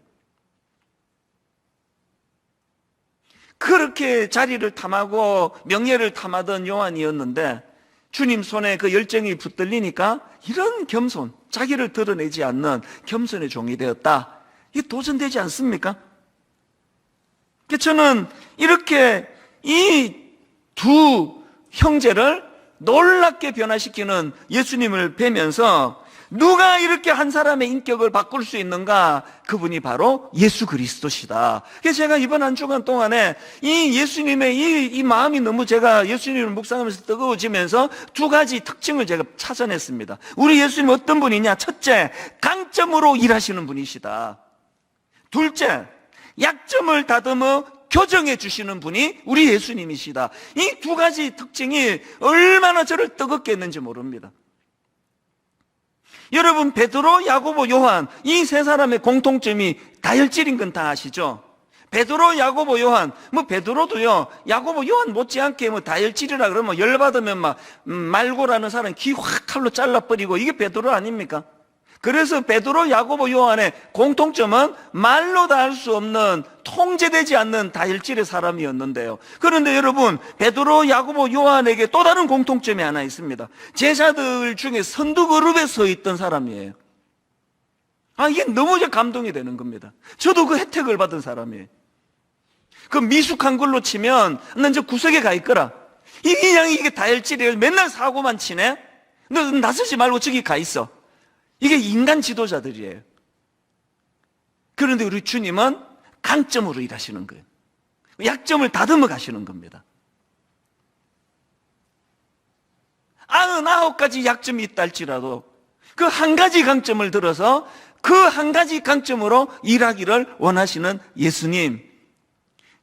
그렇게 자리를 탐하고 명예를 탐하던 요한이었는데 주님 손에 그 열정이 붙들리니까 이런 겸손, 자기를 드러내지 않는 겸손의 종이 되었다. 이게 도전되지 않습니까? 저는 이렇게 이 두 형제를 놀랍게 변화시키는 예수님을 뵈면서 누가 이렇게 한 사람의 인격을 바꿀 수 있는가? 그분이 바로 예수 그리스도시다. 그래서 제가 이번 한 주간 동안에 이 예수님의 이 마음이 너무 제가 예수님을 묵상하면서 뜨거워지면서 두 가지 특징을 제가 찾아냈습니다. 우리 예수님 어떤 분이냐? 첫째, 강점으로 일하시는 분이시다. 둘째, 약점을 다듬어 교정해 주시는 분이 우리 예수님이시다. 이 두 가지 특징이 얼마나 저를 뜨겁게 했는지 모릅니다. 여러분, 베드로, 야고보, 요한, 이 세 사람의 공통점이 다혈질인 건 다 아시죠? 베드로, 야고보, 요한, 베드로도요, 야고보, 요한 못지않게 다혈질이라 그러면 열받으면 말고라는 사람 귀 확 칼로 잘라버리고, 이게 베드로 아닙니까? 그래서 베드로, 야고보, 요한의 공통점은 말로 다 할 수 없는, 통제되지 않는 다혈질의 사람이었는데요. 그런데 여러분, 베드로, 야고보, 요한에게 또 다른 공통점이 하나 있습니다. 제자들 중에 선두 그룹에 서 있던 사람이에요. 이게 너무 감동이 되는 겁니다. 저도 그 혜택을 받은 사람이에요. 그 미숙한 걸로 치면 난 저 구석에 가 있거라. 이게 다혈질이에요. 맨날 사고만 치네. 너 나서지 말고 저기 가 있어. 이게 인간 지도자들이에요. 그런데 우리 주님은 강점으로 일하시는 거예요. 약점을 다듬어 가시는 겁니다. 99가지 약점이 있다 할지라도 그 한 가지 강점을 들어서 그 한 가지 강점으로 일하기를 원하시는 예수님.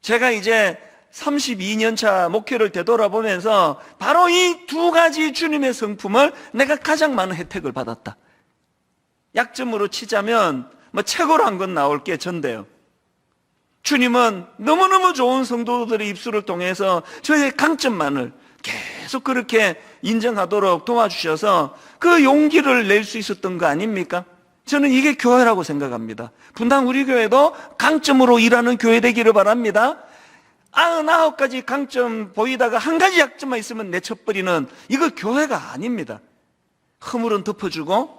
제가 이제 32년 차 목회를 되돌아보면서 바로 이 두 가지 주님의 성품을 내가 가장 많은 혜택을 받았다. 약점으로 치자면 최고로 한 건 나올 게 전데요. 주님은 너무너무 좋은 성도들의 입술을 통해서 저의 강점만을 계속 그렇게 인정하도록 도와주셔서 그 용기를 낼 수 있었던 거 아닙니까? 저는 이게 교회라고 생각합니다. 분당 우리 교회도 강점으로 일하는 교회 되기를 바랍니다. 99가지 강점 보이다가 한 가지 약점만 있으면 내쳐버리는, 이거 교회가 아닙니다. 허물은 덮어주고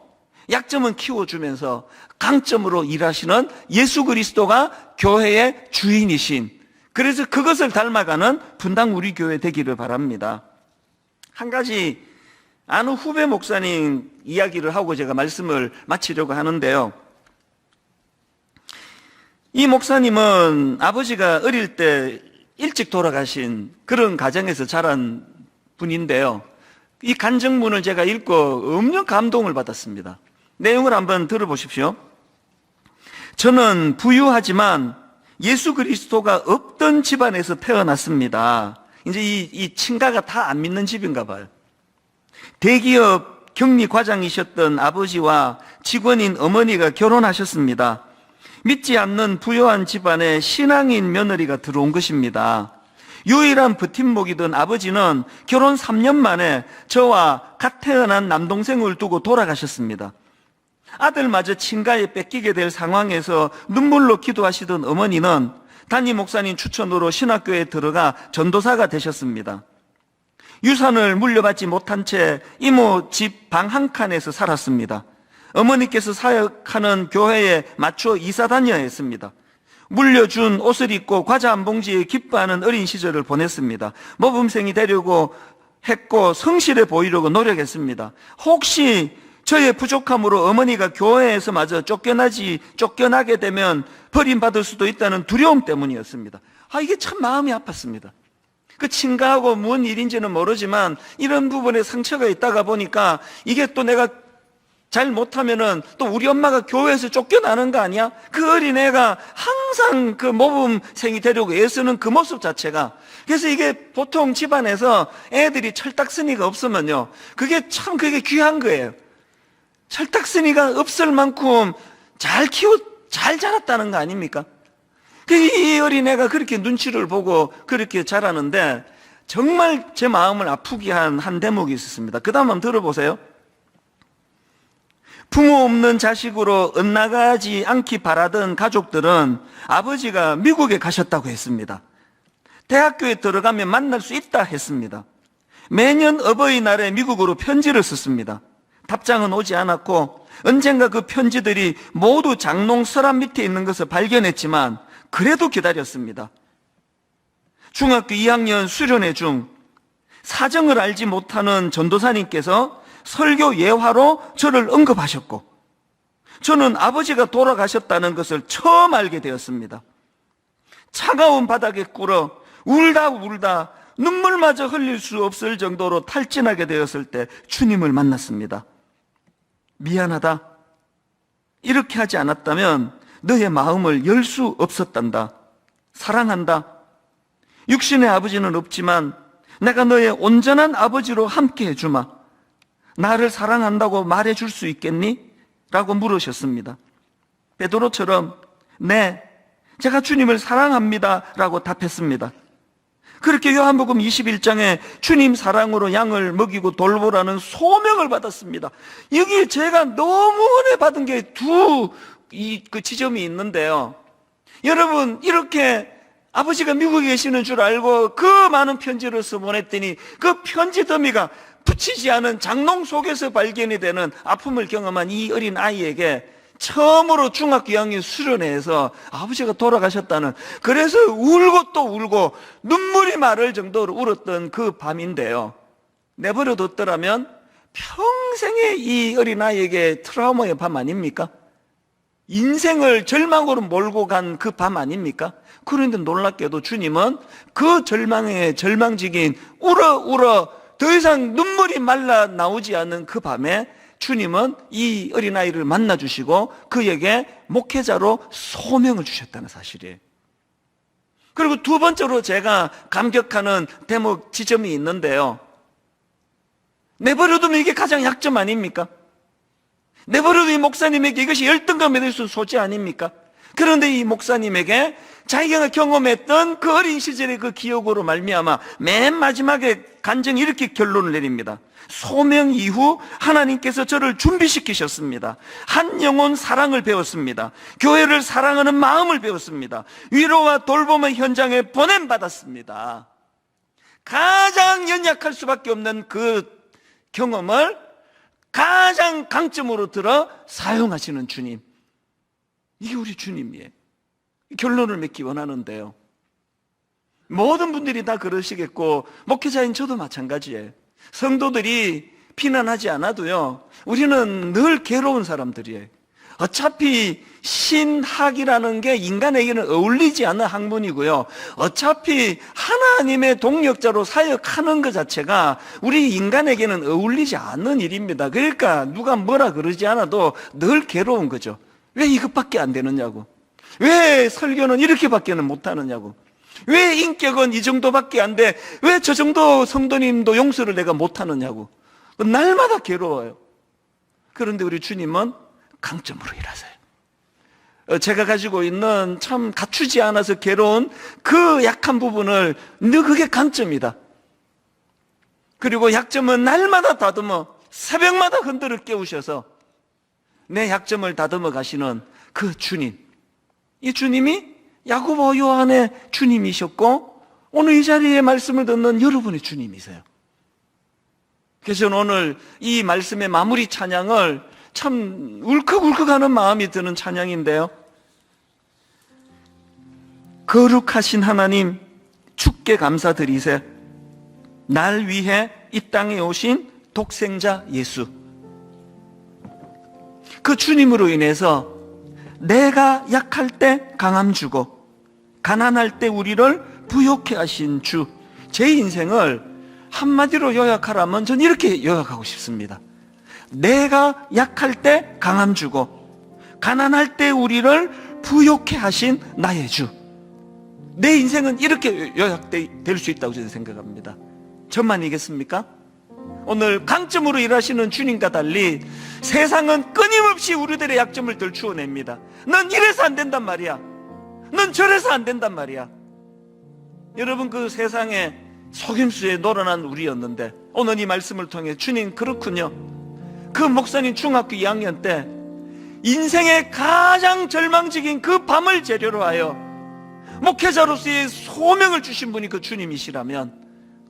약점은 키워주면서 강점으로 일하시는 예수 그리스도가 교회의 주인이신, 그래서 그것을 닮아가는 분당 우리 교회 되기를 바랍니다. 한 가지 아는 후배 목사님 이야기를 하고 제가 말씀을 마치려고 하는데요. 이 목사님은 아버지가 어릴 때 일찍 돌아가신 그런 가정에서 자란 분인데요. 이 간증문을 제가 읽고 엄청 감동을 받았습니다. 내용을 한번 들어보십시오. 저는 부유하지만 예수 그리스도가 없던 집안에서 태어났습니다. 이제 이 친가가 다 안 믿는 집인가 봐요. 대기업 격리 과장이셨던 아버지와 직원인 어머니가 결혼하셨습니다. 믿지 않는 부유한 집안에 신앙인 며느리가 들어온 것입니다. 유일한 버팀목이던 아버지는 결혼 3년 만에 저와 갓 태어난 남동생을 두고 돌아가셨습니다. 아들마저 친가에 뺏기게 될 상황에서 눈물로 기도하시던 어머니는 담임 목사님 추천으로 신학교에 들어가 전도사가 되셨습니다. 유산을 물려받지 못한 채 이모 집 방 한 칸에서 살았습니다. 어머니께서 사역하는 교회에 맞춰 이사 다녀야 했습니다. 물려준 옷을 입고 과자 한 봉지에 기뻐하는 어린 시절을 보냈습니다. 모범생이 되려고 했고 성실해 보이려고 노력했습니다. 혹시 저의 부족함으로 어머니가 교회에서마저 쫓겨나게 되면 버림받을 수도 있다는 두려움 때문이었습니다. 이게 참 마음이 아팠습니다. 그 친가하고 뭔 일인지는 모르지만 이런 부분에 상처가 있다가 보니까 이게 또 내가 잘 못하면은 또 우리 엄마가 교회에서 쫓겨나는 거 아니야? 그 어린애가 항상 그 모범생이 되려고 애쓰는 그 모습 자체가, 그래서 이게 보통 집안에서 애들이 철딱서니가 없으면요, 그게 귀한 거예요. 철딱서니가 없을 만큼 잘 자랐다는 거 아닙니까? 이 어린애가 그렇게 눈치를 보고 그렇게 자라는데 정말 제 마음을 아프게 한 대목이 있었습니다. 그 다음 한번 들어보세요. 부모 없는 자식으로 엇나가지 않기 바라던 가족들은 아버지가 미국에 가셨다고 했습니다. 대학교에 들어가면 만날 수 있다 했습니다. 매년 어버이날에 미국으로 편지를 썼습니다. 답장은 오지 않았고 언젠가 그 편지들이 모두 장롱 서랍 밑에 있는 것을 발견했지만 그래도 기다렸습니다. 중학교 2학년 수련회 중 사정을 알지 못하는 전도사님께서 설교 예화로 저를 언급하셨고 저는 아버지가 돌아가셨다는 것을 처음 알게 되었습니다. 차가운 바닥에 꿇어 울다 눈물마저 흘릴 수 없을 정도로 탈진하게 되었을 때 주님을 만났습니다. 미안하다. 이렇게 하지 않았다면 너의 마음을 열 수 없었단다. 사랑한다. 육신의 아버지는 없지만 내가 너의 온전한 아버지로 함께 해주마. 나를 사랑한다고 말해줄 수 있겠니? 라고 물으셨습니다. 베드로처럼 네, 제가 주님을 사랑합니다 라고 답했습니다. 그렇게 요한복음 21장에 주님 사랑으로 양을 먹이고 돌보라는 소명을 받았습니다. 여기에 제가 너무 은혜 받은 게 그 지점이 있는데요. 여러분, 이렇게 아버지가 미국에 계시는 줄 알고 그 많은 편지를 써 보냈더니 그 편지 더미가 붙이지 않은 장롱 속에서 발견이 되는 아픔을 경험한 이 어린 아이에게 처음으로 중학교 2학년 수련회에서 아버지가 돌아가셨다는, 그래서 울고 또 울고 눈물이 마를 정도로 울었던 그 밤인데요. 내버려 뒀더라면 평생의 이 어린아이에게 트라우마의 밤 아닙니까? 인생을 절망으로 몰고 간 그 밤 아닙니까? 그런데 놀랍게도 주님은 그 절망의 절망직인 울어 더 이상 눈물이 말라 나오지 않는 그 밤에 주님은 이 어린아이를 만나주시고 그에게 목회자로 소명을 주셨다는 사실이에요. 그리고 두 번째로 제가 감격하는 대목 지점이 있는데요. 내버려두면 이게 가장 약점 아닙니까? 내버려둔 이 목사님에게 이것이 열등감이 될 수 있는 소지 아닙니까? 그런데 이 목사님에게 자기가 경험했던 그 어린 시절의 그 기억으로 말미암아 맨 마지막에 간증이 이렇게 결론을 내립니다. 소명 이후 하나님께서 저를 준비시키셨습니다. 한 영혼 사랑을 배웠습니다. 교회를 사랑하는 마음을 배웠습니다. 위로와 돌봄의 현장에 보냄받았습니다. 가장 연약할 수밖에 없는 그 경험을 가장 강점으로 들어 사용하시는 주님, 이게 우리 주님이에요. 결론을 맺기 원하는데요, 모든 분들이 다 그러시겠고 목회자인 저도 마찬가지예요. 성도들이 비난하지 않아도요, 우리는 늘 괴로운 사람들이에요. 어차피 신학이라는 게 인간에게는 어울리지 않는 학문이고요, 어차피 하나님의 동력자로 사역하는 것 자체가 우리 인간에게는 어울리지 않는 일입니다. 그러니까 누가 뭐라 그러지 않아도 늘 괴로운 거죠. 왜 이것밖에 안 되느냐고, 왜 설교는 이렇게밖에는 못하느냐고, 왜 인격은 이 정도밖에 안 돼, 왜 저 정도 성도님도 용서를 내가 못하느냐고, 날마다 괴로워요. 그런데 우리 주님은 강점으로 일하세요. 제가 가지고 있는 참 갖추지 않아서 괴로운 그 약한 부분을 늘 그게 강점이다. 그리고 약점은 날마다 다듬어 새벽마다 흔들어 깨우셔서 내 약점을 다듬어 가시는 그 주님, 이 주님이 야고보 요한의 주님이셨고 오늘 이 자리에 말씀을 듣는 여러분의 주님이세요. 그래서 저는 오늘 이 말씀의 마무리 찬양을 참 울컥울컥하는 마음이 드는 찬양인데요, 거룩하신 하나님 주께 감사드리세, 날 위해 이 땅에 오신 독생자 예수, 그 주님으로 인해서 내가 약할 때 강함 주고 가난할 때 우리를 부욕해 하신 주, 제 인생을 한마디로 요약하라면 전 이렇게 요약하고 싶습니다. 내가 약할 때 강함 주고 가난할 때 우리를 부욕해 하신 나의 주, 내 인생은 이렇게 요약될 수 있다고 저는 생각합니다. 저만이겠습니까? 오늘 강점으로 일하시는 주님과 달리 세상은 끊임없이 우리들의 약점을 들추어냅니다. 넌 이래서 안 된단 말이야, 넌 저래서 안 된단 말이야. 여러분, 그 세상에 속임수에 놀아난 우리였는데 오늘 이 말씀을 통해 주님, 그렇군요, 그 목사님 중학교 2학년 때 인생의 가장 절망적인 그 밤을 재료로 하여 목회자로서의 소명을 주신 분이 그 주님이시라면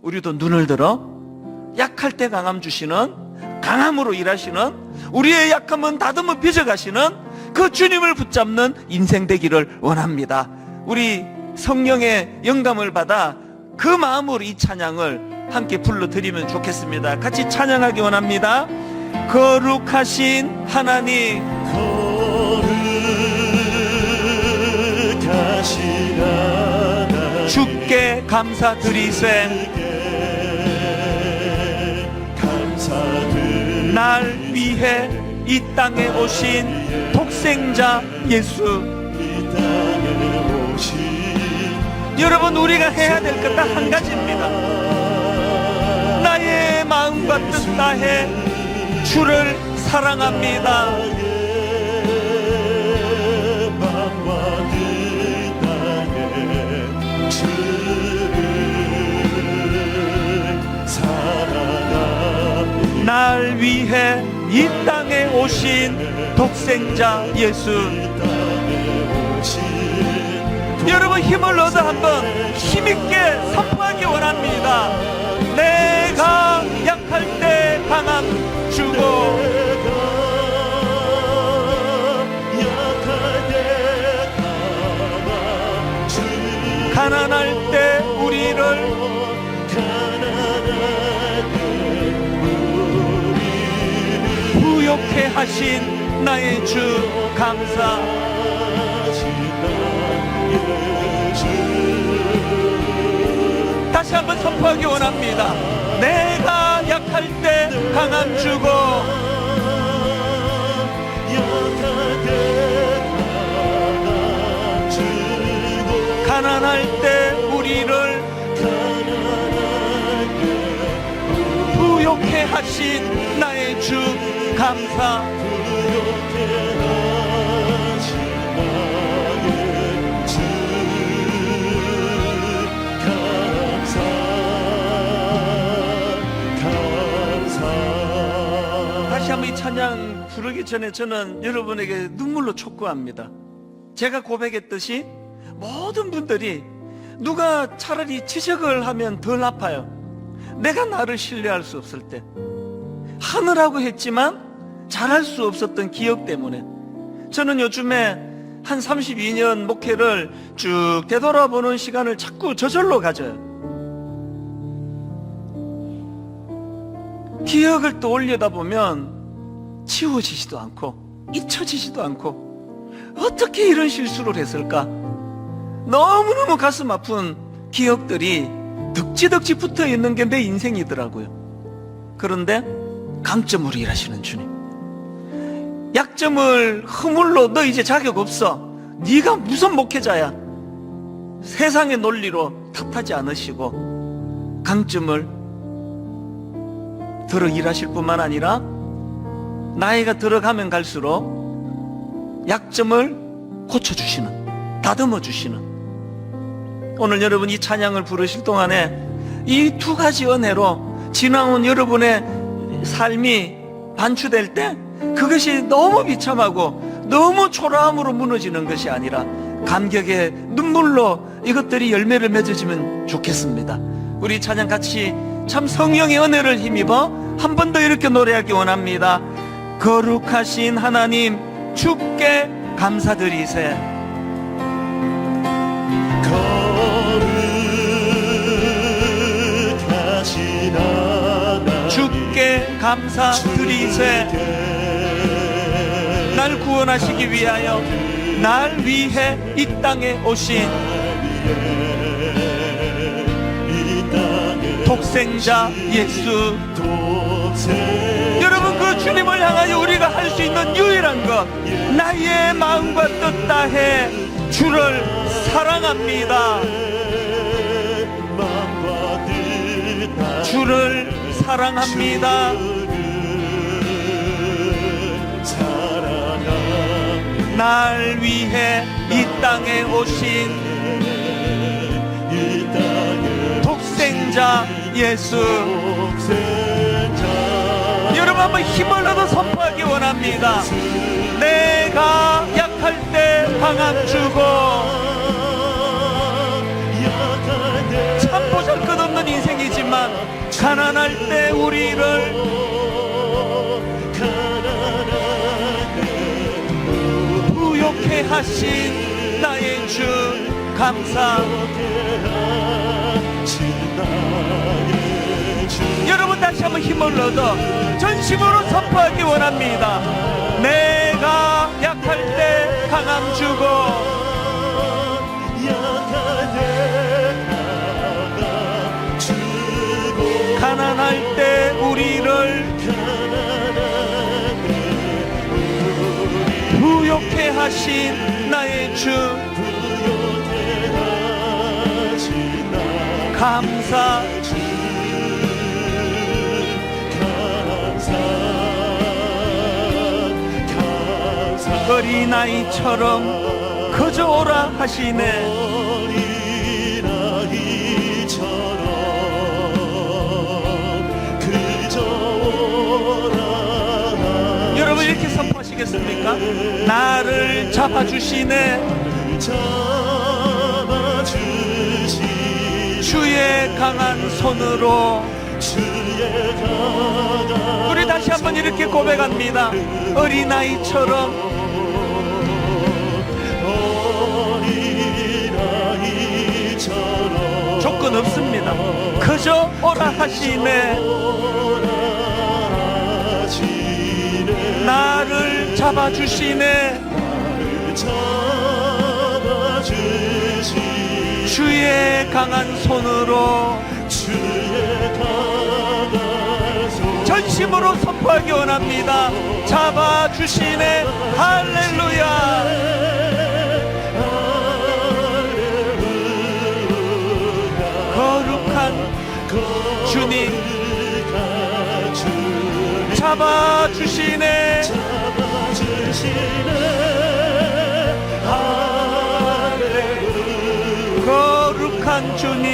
우리도 눈을 들어 약할 때 강함 주시는, 강함으로 일하시는, 우리의 약함은 다듬어 빚어가시는 그 주님을 붙잡는 인생 되기를 원합니다. 우리 성령의 영감을 받아 그 마음으로 이 찬양을 함께 불러드리면 좋겠습니다. 같이 찬양하기 원합니다. 거룩하신 하나님, 거룩하신 하나님 주께 감사드리세, 날 위해 이 땅에 오신 독생자 예수. 여러분, 우리가 해야 될 것 딱 한 가지입니다. 나의 마음과 뜻 다해 주를 사랑합니다. 날 위해 이 땅에 오신 독생자 예수. 여러분, 힘을 얻어 한번 힘있게 선포하기 원합니다. 내가 약할 때 강함 주고 가난할 때 우리를 부욕해 하신 나의 주 감사. 다시 한번 선포하기 원합니다. 내가 약할 때 강함 주고 가난할 때 우리를 부욕해 하신 나의 주 감사. 다시 한번 이 찬양 부르기 전에 저는 여러분에게 눈물로 촉구합니다. 제가 고백했듯이 모든 분들이 누가 차라리 지적을 하면 덜 아파요. 내가 나를 신뢰할 수 없을 때, 하느라고 했지만 잘할 수 없었던 기억 때문에. 저는 요즘에 한 32년 목회를 쭉 되돌아보는 시간을 자꾸 저절로 가져요. 기억을 떠올리다 보면 지워지지도 않고 잊혀지지도 않고, 어떻게 이런 실수를 했을까? 너무너무 가슴 아픈 기억들이 덕지덕지 붙어 있는 게 내 인생이더라고요. 그런데 강점으로 일하시는 주님, 약점을 허물로 너 이제 자격 없어, 네가 무슨 목회자야, 세상의 논리로 탓하지 않으시고 강점을 들어 일하실 뿐만 아니라 나이가 들어가면 갈수록 약점을 고쳐주시는, 다듬어 주시는. 오늘 여러분 이 찬양을 부르실 동안에 이 두 가지 은혜로 지나온 여러분의 삶이 반추될 때, 그것이 너무 비참하고 너무 초라함으로 무너지는 것이 아니라 감격의 눈물로 이것들이 열매를 맺어지면 좋겠습니다. 우리 찬양 같이 참 성령의 은혜를 힘입어 한 번 더 이렇게 노래하기 원합니다. 거룩하신 하나님, 주께 감사드리세. 거룩하신 하나님, 주께 감사드리세. 날 구원하시기 위하여, 날 위해 이 땅에 오신 독생자 예수. 여러분, 그 주님을 향하여 우리가 할 수 있는 유일한 것, 나의 마음과 뜻 다해 주를 사랑합니다. 주를 사랑합니다. 날 위해 이 땅에 오신 독생자 예수. 여러분, 한번 힘을 얻어 선포하기 원합니다. 내가 약할 때 강함 주고, 참 보잘것없는 인생이지만 가난할 때 우리를 부욕해 하신 나의 주 감사. 여러분, 다시 한번 힘을 얻어 전심으로 선포하기 원합니다. 내가 약할 때 강함 주고, 가난할 때 우리를 부욕해 하신 나의 주 감사. 어린아이처럼 그저 오라 하시네. 여러분, 이렇게 선포하시겠습니까? 나를 잡아주시네. 주의 강한 손으로. 우리 다시 한번 이렇게 고백합니다. 어린아이처럼. 조건 없습니다. 그저 오라 하시네. 나를 잡아주시네. 주의 강한 손으로. 전심으로 선포하기 원합니다. 잡아주시네. 할렐루야. 거룩한 주님, 잡아주시네. 거룩한 주님,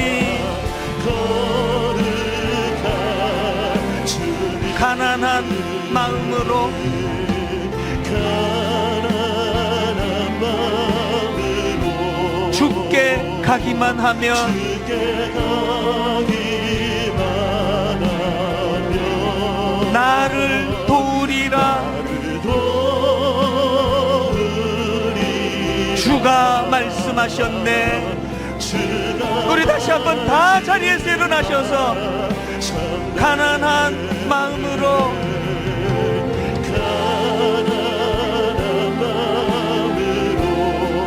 가난한 마음으로 주께 가기만 하면 나를 도우리라. 주가 말씀하셨네. 우리 다시 한번 다 자리에서 일어나셔서 가난한 마음으로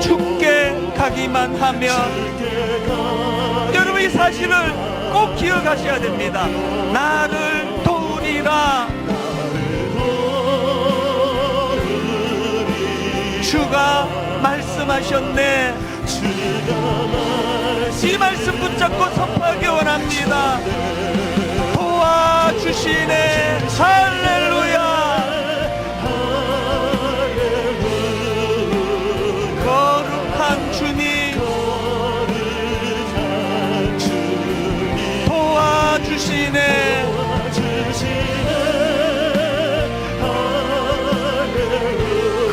죽게 가기만 하면, 여러분 이 사실을 꼭 기억하셔야 됩니다. 나를 도우리라. 주가 말씀하셨네. 이 말씀 붙잡고 선포하기 원합니다. 도와주시네. 할렐루야. 거룩한 주님, 도와주시네.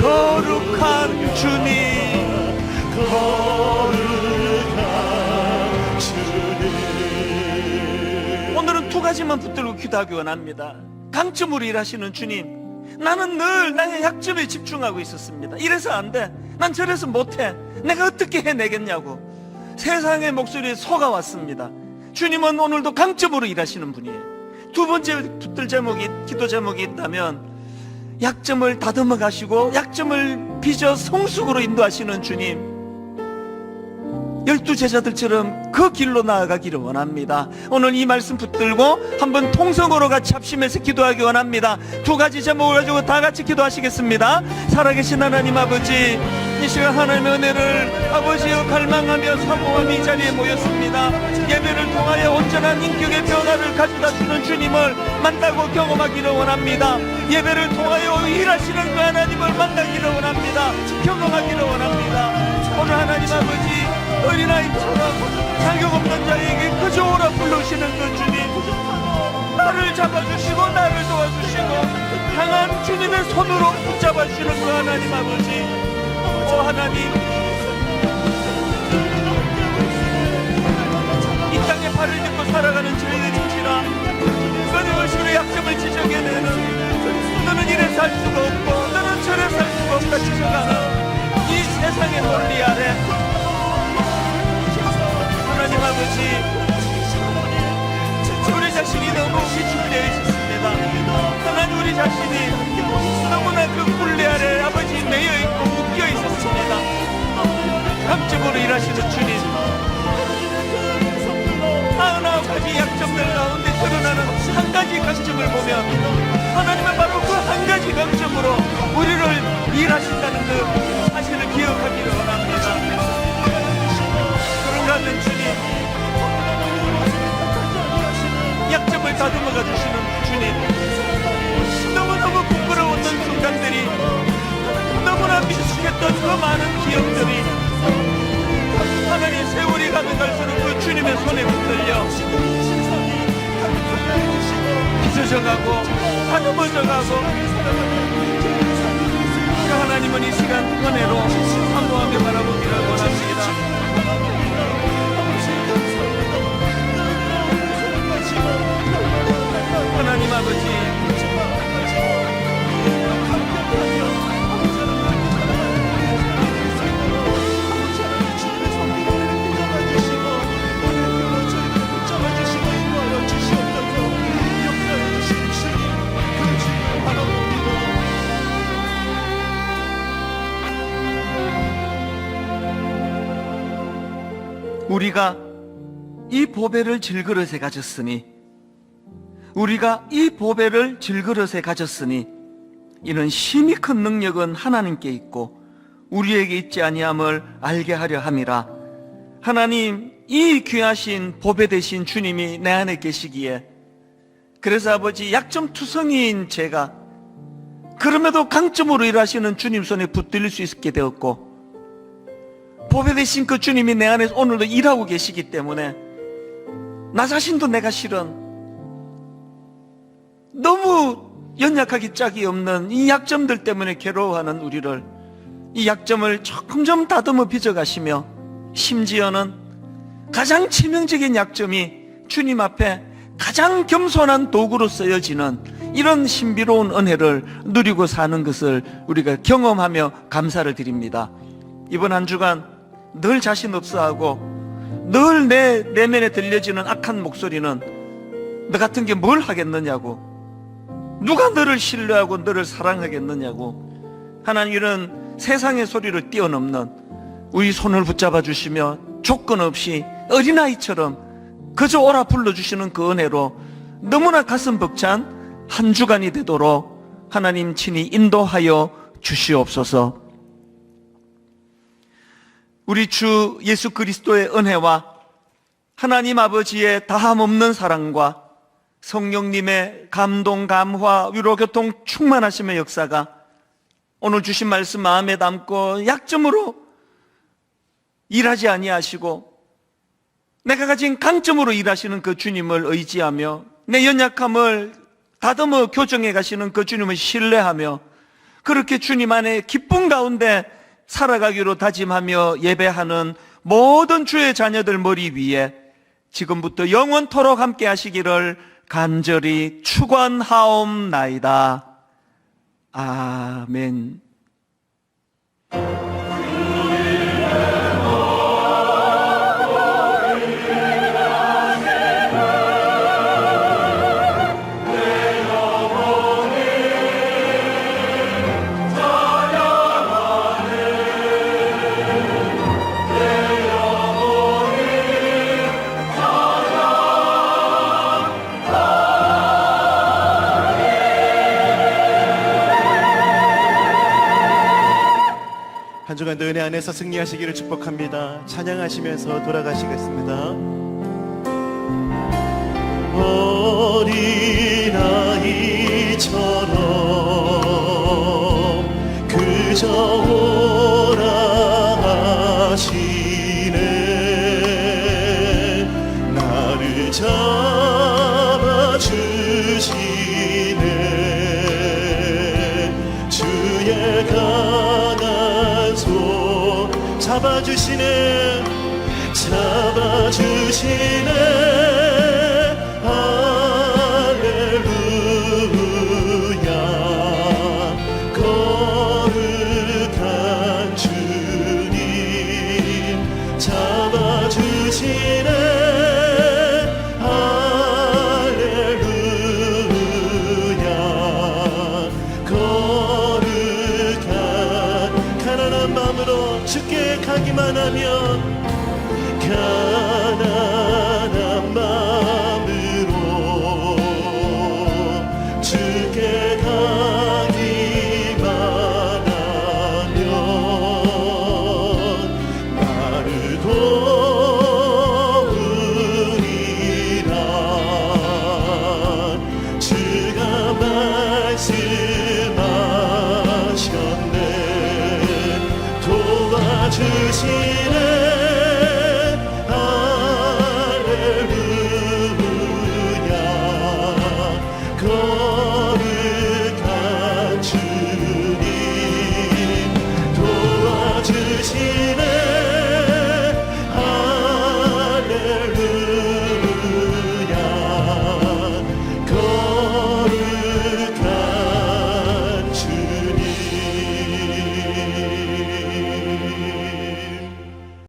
거룩한 주님, 오늘은 두 가지만 붙들고 기도하기 원합니다. 강점으로 일하시는 주님, 나는 늘 나의 약점에 집중하고 있었습니다. 이래서 안 돼, 난 저래서 못해, 내가 어떻게 해내겠냐고 세상의 목소리에 속아왔습니다. 주님은 오늘도 강점으로 일하시는 분이에요. 두 번째 붙들 제목이, 기도 제목이 있다면, 약점을 다듬어 가시고 약점을 빚어 성숙으로 인도하시는 주님, 12 제자들처럼 그 길로 나아가기를 원합니다. 오늘 이 말씀 붙들고 한번 통성으로 같이 합심해서 기도하기 원합니다. 두 가지 제목을 가지고 다 같이 기도하시겠습니다. 살아계신 하나님 아버지, 이 시간 하나님의 은혜를 아버지여 갈망하며 사모하며 이 자리에 모였습니다. 예배를 통하여 온전한 인격의 변화를 가져다 주는 주님을 만나고 경험하기를 원합니다. 예배를 통하여 일하시는 그 하나님을 만나기를 원합니다. 경험하기를 원합니다. 오늘 하나님 아버지, 어린아이처럼 자격 없는 자에게 그저 오라 부르시는 그 주님, 나를 잡아주시고 나를 도와주시고 강한 주님의 손으로 붙잡아주시는 그 하나님 아버지, 오 하나님, 이 땅에 발을 딛고 살아가는 저희들인지라 끊임없이 약점을 지적해내는, 너는 이래 살 수가 없고 너는 저래 살 수가 없다 지적하는 이 세상의 논리 아래 하나님 아버지, 우리 자신이 너무 위축되어 있었습니다. 하나님, 우리 자신이 너무나 그 굴레 아래 아버지 매여 있고 묶여 있었습니다. 강점으로 일하시는 주님, 99가지 약점들 가운데 드러나는 한 가지 강점을 보면 하나님은 바로 그 한 가지 강점으로 우리를 일하신다는 그 사실을 기억하기를 원합니다. 그런가는 주님, 약점을 다듬어가 주시는 주님, 너무너무 부끄러웠던 순간들이, 너무나 미숙했던 그 많은 기억들이 하나님 세월이 가득할수록 그 주님의 손에 붙들려 빚어져가고 다듬어져가고, 그 하나님은 이 시간 은혜로 사모하며 바라보기를 원합니다. 하나님 아버지, 우리가 이 보배를 질그릇에 가졌으니, 우리가 이 보배를 질그릇에 가졌으니 이는 심히 큰 능력은 하나님께 있고 우리에게 있지 아니함을 알게 하려 함이라. 하나님, 이 귀하신 보배 되신 주님이 내 안에 계시기에, 그래서 아버지, 약점투성이인 제가 그럼에도 강점으로 일하시는 주님 손에 붙들릴 수 있게 되었고, 보배 되신 그 주님이 내 안에서 오늘도 일하고 계시기 때문에 나 자신도 내가 실은 너무 연약하기 짝이 없는 이 약점들 때문에 괴로워하는 우리를, 이 약점을 조금 다듬어 빚어가시며, 심지어는 가장 치명적인 약점이 주님 앞에 가장 겸손한 도구로 쓰여지는 이런 신비로운 은혜를 누리고 사는 것을 우리가 경험하며 감사를 드립니다. 이번 한 주간 늘 자신 없어하고 늘 내 내면에 들려지는 악한 목소리는 너 같은 게 뭘 하겠느냐고, 누가 너를 신뢰하고 너를 사랑하겠느냐고, 하나님 이런 세상의 소리를 뛰어넘는 우리 손을 붙잡아 주시며 조건 없이 어린아이처럼 그저 오라 불러주시는 그 은혜로 너무나 가슴 벅찬 한 주간이 되도록 하나님 친히 인도하여 주시옵소서. 우리 주 예수 그리스도의 은혜와 하나님 아버지의 다함없는 사랑과 성령님의 감동, 감화, 위로, 교통, 충만하심의 역사가 오늘 주신 말씀 마음에 담고 약점으로 일하지 아니하시고 내가 가진 강점으로 일하시는 그 주님을 의지하며 내 연약함을 다듬어 교정해 가시는 그 주님을 신뢰하며 그렇게 주님 안에 기쁨 가운데 살아가기로 다짐하며 예배하는 모든 주의 자녀들 머리 위에 지금부터 영원토록 함께 하시기를 간절히 축원하옵나이다. 아멘. 한 주간도 은혜 안에서 승리하시기를 축복합니다. 찬양하시면서 돌아가시겠습니다. 어린아이처럼 그저 오라 하시네. 나를 잡아주시네. 주의 강한 손 잡아주시네. 할렐루야. 거룩한 주님 잡아주시네. 할렐루야. 거룩한 가난한 마음으로 주께 가기만 하면, 가난한 마음으로 주께 가기만 하면 나를 도우리라. 주가 말씀하셨네. 도와주시네. 거룩한 주님 도와주시네.